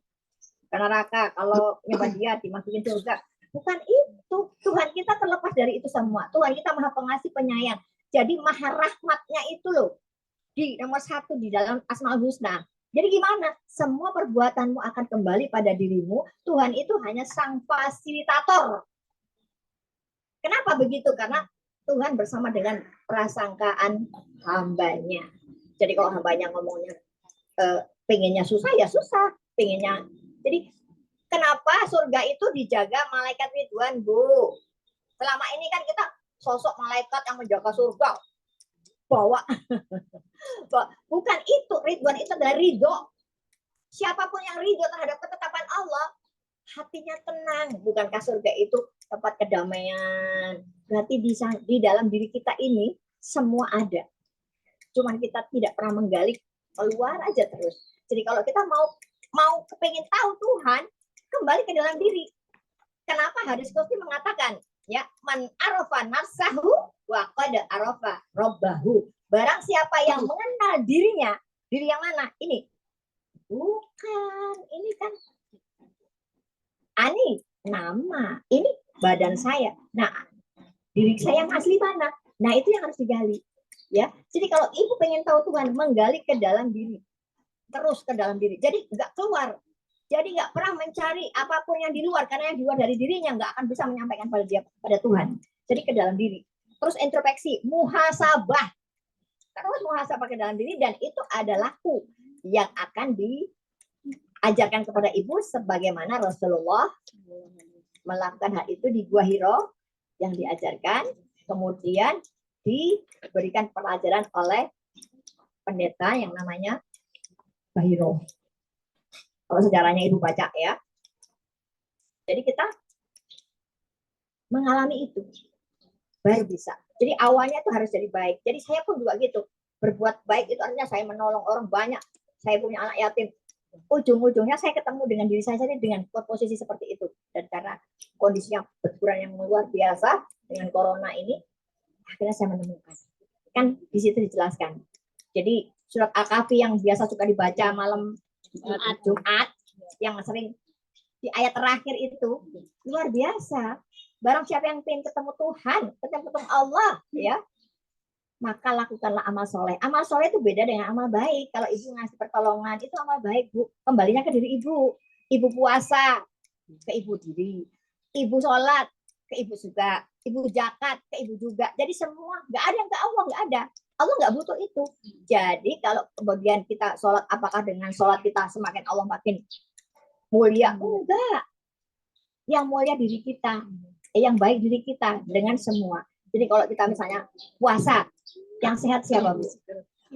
ke neraka, kalau nyembah dia dimasukin surga. Bukan itu. Tuhan kita terlepas dari itu semua. Tuhan kita Maha Pengasih Penyayang. Jadi maha rahmatnya itu loh. Di nomor 1 di dalam Asmaul Husna. Jadi gimana? Semua perbuatanmu akan kembali pada dirimu. Tuhan itu hanya sang fasilitator. Kenapa begitu? Karena Tuhan bersama dengan prasangkaan hambanya. Jadi kalau hambanya ngomongnya pengennya susah, ya susah. Pengennya. Jadi kenapa surga itu dijaga malaikat Ridwan, Bu? Selama ini kan kita sosok malaikat yang menjaga surga. Bawa. Bukan itu. Ridwan itu adalah ridho. Siapapun yang ridho terhadap ketetapan Allah, hatinya tenang. Bukankah surga itu tempat kedamaian? Berarti di dalam diri kita ini semua ada. Cuman kita tidak pernah menggali keluar aja terus. Jadi kalau kita mau kepingin tahu Tuhan, kembali ke dalam diri. Kenapa hadis qudsi mengatakan, ya, man arafa nafsahu wa qad arafa rabbahu. Barang siapa yang mengenal dirinya, diri yang mana? Ini. Bukan, ini kan ani, nama. Ini badan saya. Nah, diri saya yang asli mana? Nah, itu yang harus digali. Ya. Jadi kalau ibu pengen tahu Tuhan, menggali ke dalam diri. Terus ke dalam diri. Jadi enggak keluar. Jadi nggak pernah mencari apapun yang di luar, karena yang di luar dari dirinya nggak akan bisa menyampaikan pada Tuhan. Jadi ke dalam diri. Terus introspeksi, muhasabah. Terus muhasabah ke dalam diri, dan itu adalah yang akan diajarkan kepada ibu sebagaimana Rasulullah melakukan hal itu di Gua Hiro yang diajarkan, kemudian diberikan pelajaran oleh pendeta yang namanya Bahiro. Kalau sejarahnya ibu baca ya. Jadi kita mengalami itu baru bisa. Jadi awalnya itu harus jadi baik. Jadi saya pun juga gitu. Berbuat baik itu artinya saya menolong orang banyak. Saya punya anak yatim. Ujung-ujungnya saya ketemu dengan diri saya sendiri dengan posisi seperti itu. Dan karena kondisinya berkurang yang luar biasa dengan corona ini, akhirnya saya menemukan. Kan di situ dijelaskan. Jadi surat Al-Kahfi yang biasa suka dibaca malam Jumat yang sering di ayat terakhir itu luar biasa. Barang siapa yang ingin ketemu Tuhan, ketemu Allah, ya, maka lakukanlah amal soleh. Amal soleh itu beda dengan amal baik. Kalau ibu ngasih pertolongan itu amal baik, Bu. Kembalinya ke diri ibu. Ibu puasa ke ibu diri. Ibu sholat ke ibu juga. Ibu zakat ke ibu juga. Jadi semua nggak ada yang ke Allah, nggak ada. Allah nggak butuh itu. Jadi kalau kemudian kita sholat, apakah dengan sholat kita semakin Allah makin mulia? Enggak. Yang mulia diri kita, yang baik diri kita dengan semua. Jadi kalau kita misalnya puasa, yang sehat siapa, Bu?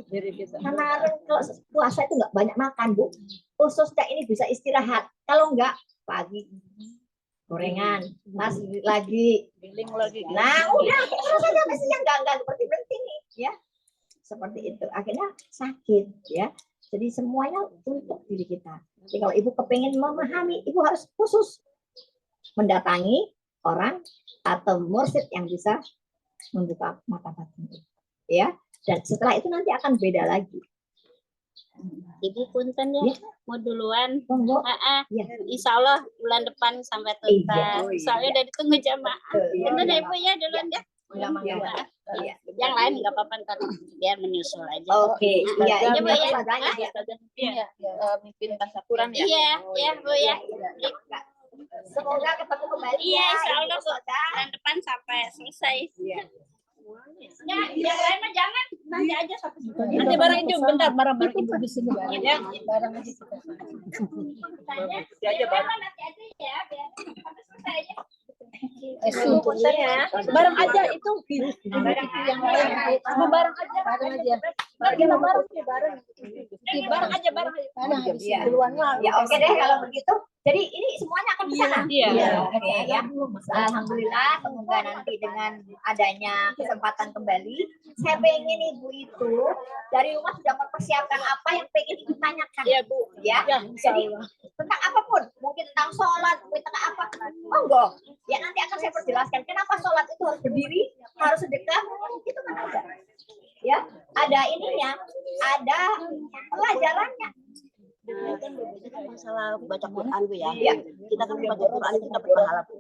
Diri kita. Karena kalau puasa itu nggak banyak makan, Bu. Khususnya ini bisa istirahat. Kalau nggak, pagi gorengan, nasi lagi, nah udah terus aja mestinya nggak seperti berhenti nih, ya. Seperti itu, akhirnya sakit, ya. Jadi semuanya untuk diri kita. Jadi kalau ibu kepengen memahami, ibu harus khusus mendatangi orang atau mursyid yang bisa membuka mata batin, ya. Dan setelah itu nanti akan beda lagi. Ibu punten ya, mau duluan. Monggo. Ya. Insya Allah bulan depan sampai tuntas. Soalnya udah ditunggu jamaah. Punten ya Ibu ya duluan ya. Iya. Yang lain nggak apa-apa, ntar biar menyusul aja. Oke, iya, Iya, Bu, ya. Mimpin tasakuran ya. Iya, ya Bu ya. Semoga ketemu kembali. Iya, insya Allah bulan depan sampai selesai. Ya, yang lain mah jangan, nanti aja satu. Nanti bareng Ibu, bentar bareng Ibu di sini. Ya, Bareng aja kita. aja bareng. Nanti aja ya, biar sampai selesai aja. Bareng aja itu yang lain. Sama bareng aja. Bareng aja. Kita bareng. Bareng aja, bareng aja. Karena habis Iya. duluan lah. Ya oke deh kalau begitu. Jadi ini semuanya akan ke sana. Iya. Oke ya. Alhamdulillah semoga nanti dengan adanya kesempatan kembali, saya pengen ibu itu dari rumah sudah mempersiapkan apa yang pengen ibu tanyakan. Iya, Bu. Ya. Ya, Jadi tentang apapun, mungkin tentang sholat, mungkin tentang apa, monggo. Ya nanti akan saya perjelaskan kenapa sholat itu harus berdiri, harus sedekah, itu kan ada. Ya, ada ininya, ada pelajarannya. Nah, kan masalah baca Quran Bu ya. Iya. Kita kan baca Quran itu dapat pahala Bu.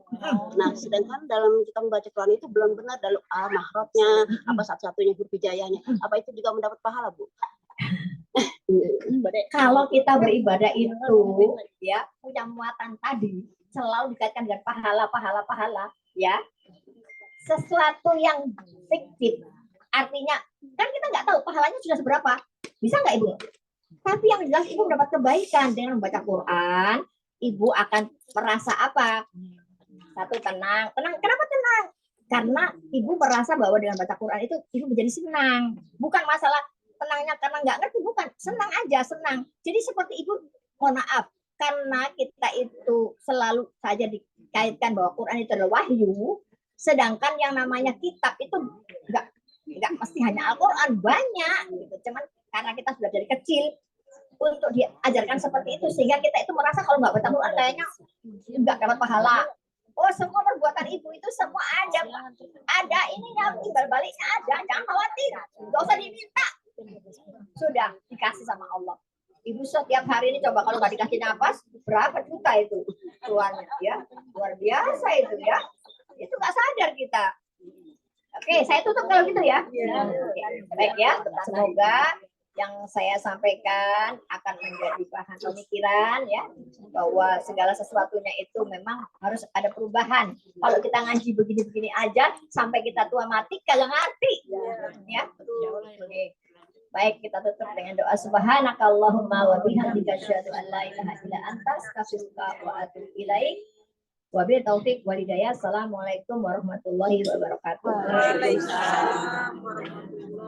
Nah, sedangkan dalam kita membaca Quran itu belum benar dalam mahrotnya, apa satu-satunya huruf hijaiyahnya, apa itu juga mendapat pahala Bu? Kalau kita beribadah itu ya punya muatan tadi selalu dikaitkan dengan pahala, ya. Sesuatu yang fiktif, artinya kan kita nggak tahu pahalanya sudah seberapa, bisa nggak Ibu? Tapi yang jelas Ibu mendapat kebaikan dengan membaca Quran. Ibu akan merasa apa? Satu, tenang. Kenapa tenang? Karena Ibu merasa bahwa dengan baca Quran itu Ibu menjadi senang. Bukan masalah tenangnya karena nggak ngerti, bukan. Senang aja, senang. Jadi seperti Ibu, mohon maaf, karena kita itu selalu saja dikaitkan bahwa Quran itu adalah wahyu, sedangkan yang namanya kitab itu nggak mesti hanya Al-Quran, banyak gitu. Cuman karena kita sudah dari kecil untuk diajarkan seperti itu, sehingga kita itu merasa kalau nggak baca Quran kayaknya nggak dapat pahala. Oh, semua perbuatan Ibu itu semua ada ininya, timbal baliknya ada, jangan khawatir, nggak usah diminta, sudah dikasih sama Allah. Ibu setiap hari ini coba kalau nggak dikasih nafas, berapa juta itu keluarnya, ya luar biasa itu ya, itu nggak sadar kita. Oke, saya tutup kalau gitu ya. Baik ya, semoga yang saya sampaikan akan menjadi bahan pemikiran ya, bahwa segala sesuatunya itu memang harus ada perubahan. Kalau kita ngaji begini-begini aja sampai kita tua mati kagak ngerti ya. Oke. Baik, kita tutup dengan doa subhanakallahumma wa bihamdika asyhadu an la ilaha illa anta astaghfiruka wa atubu ilaik. Wabil taufik walhidayah. Assalamualaikum warahmatullahi wabarakatuh.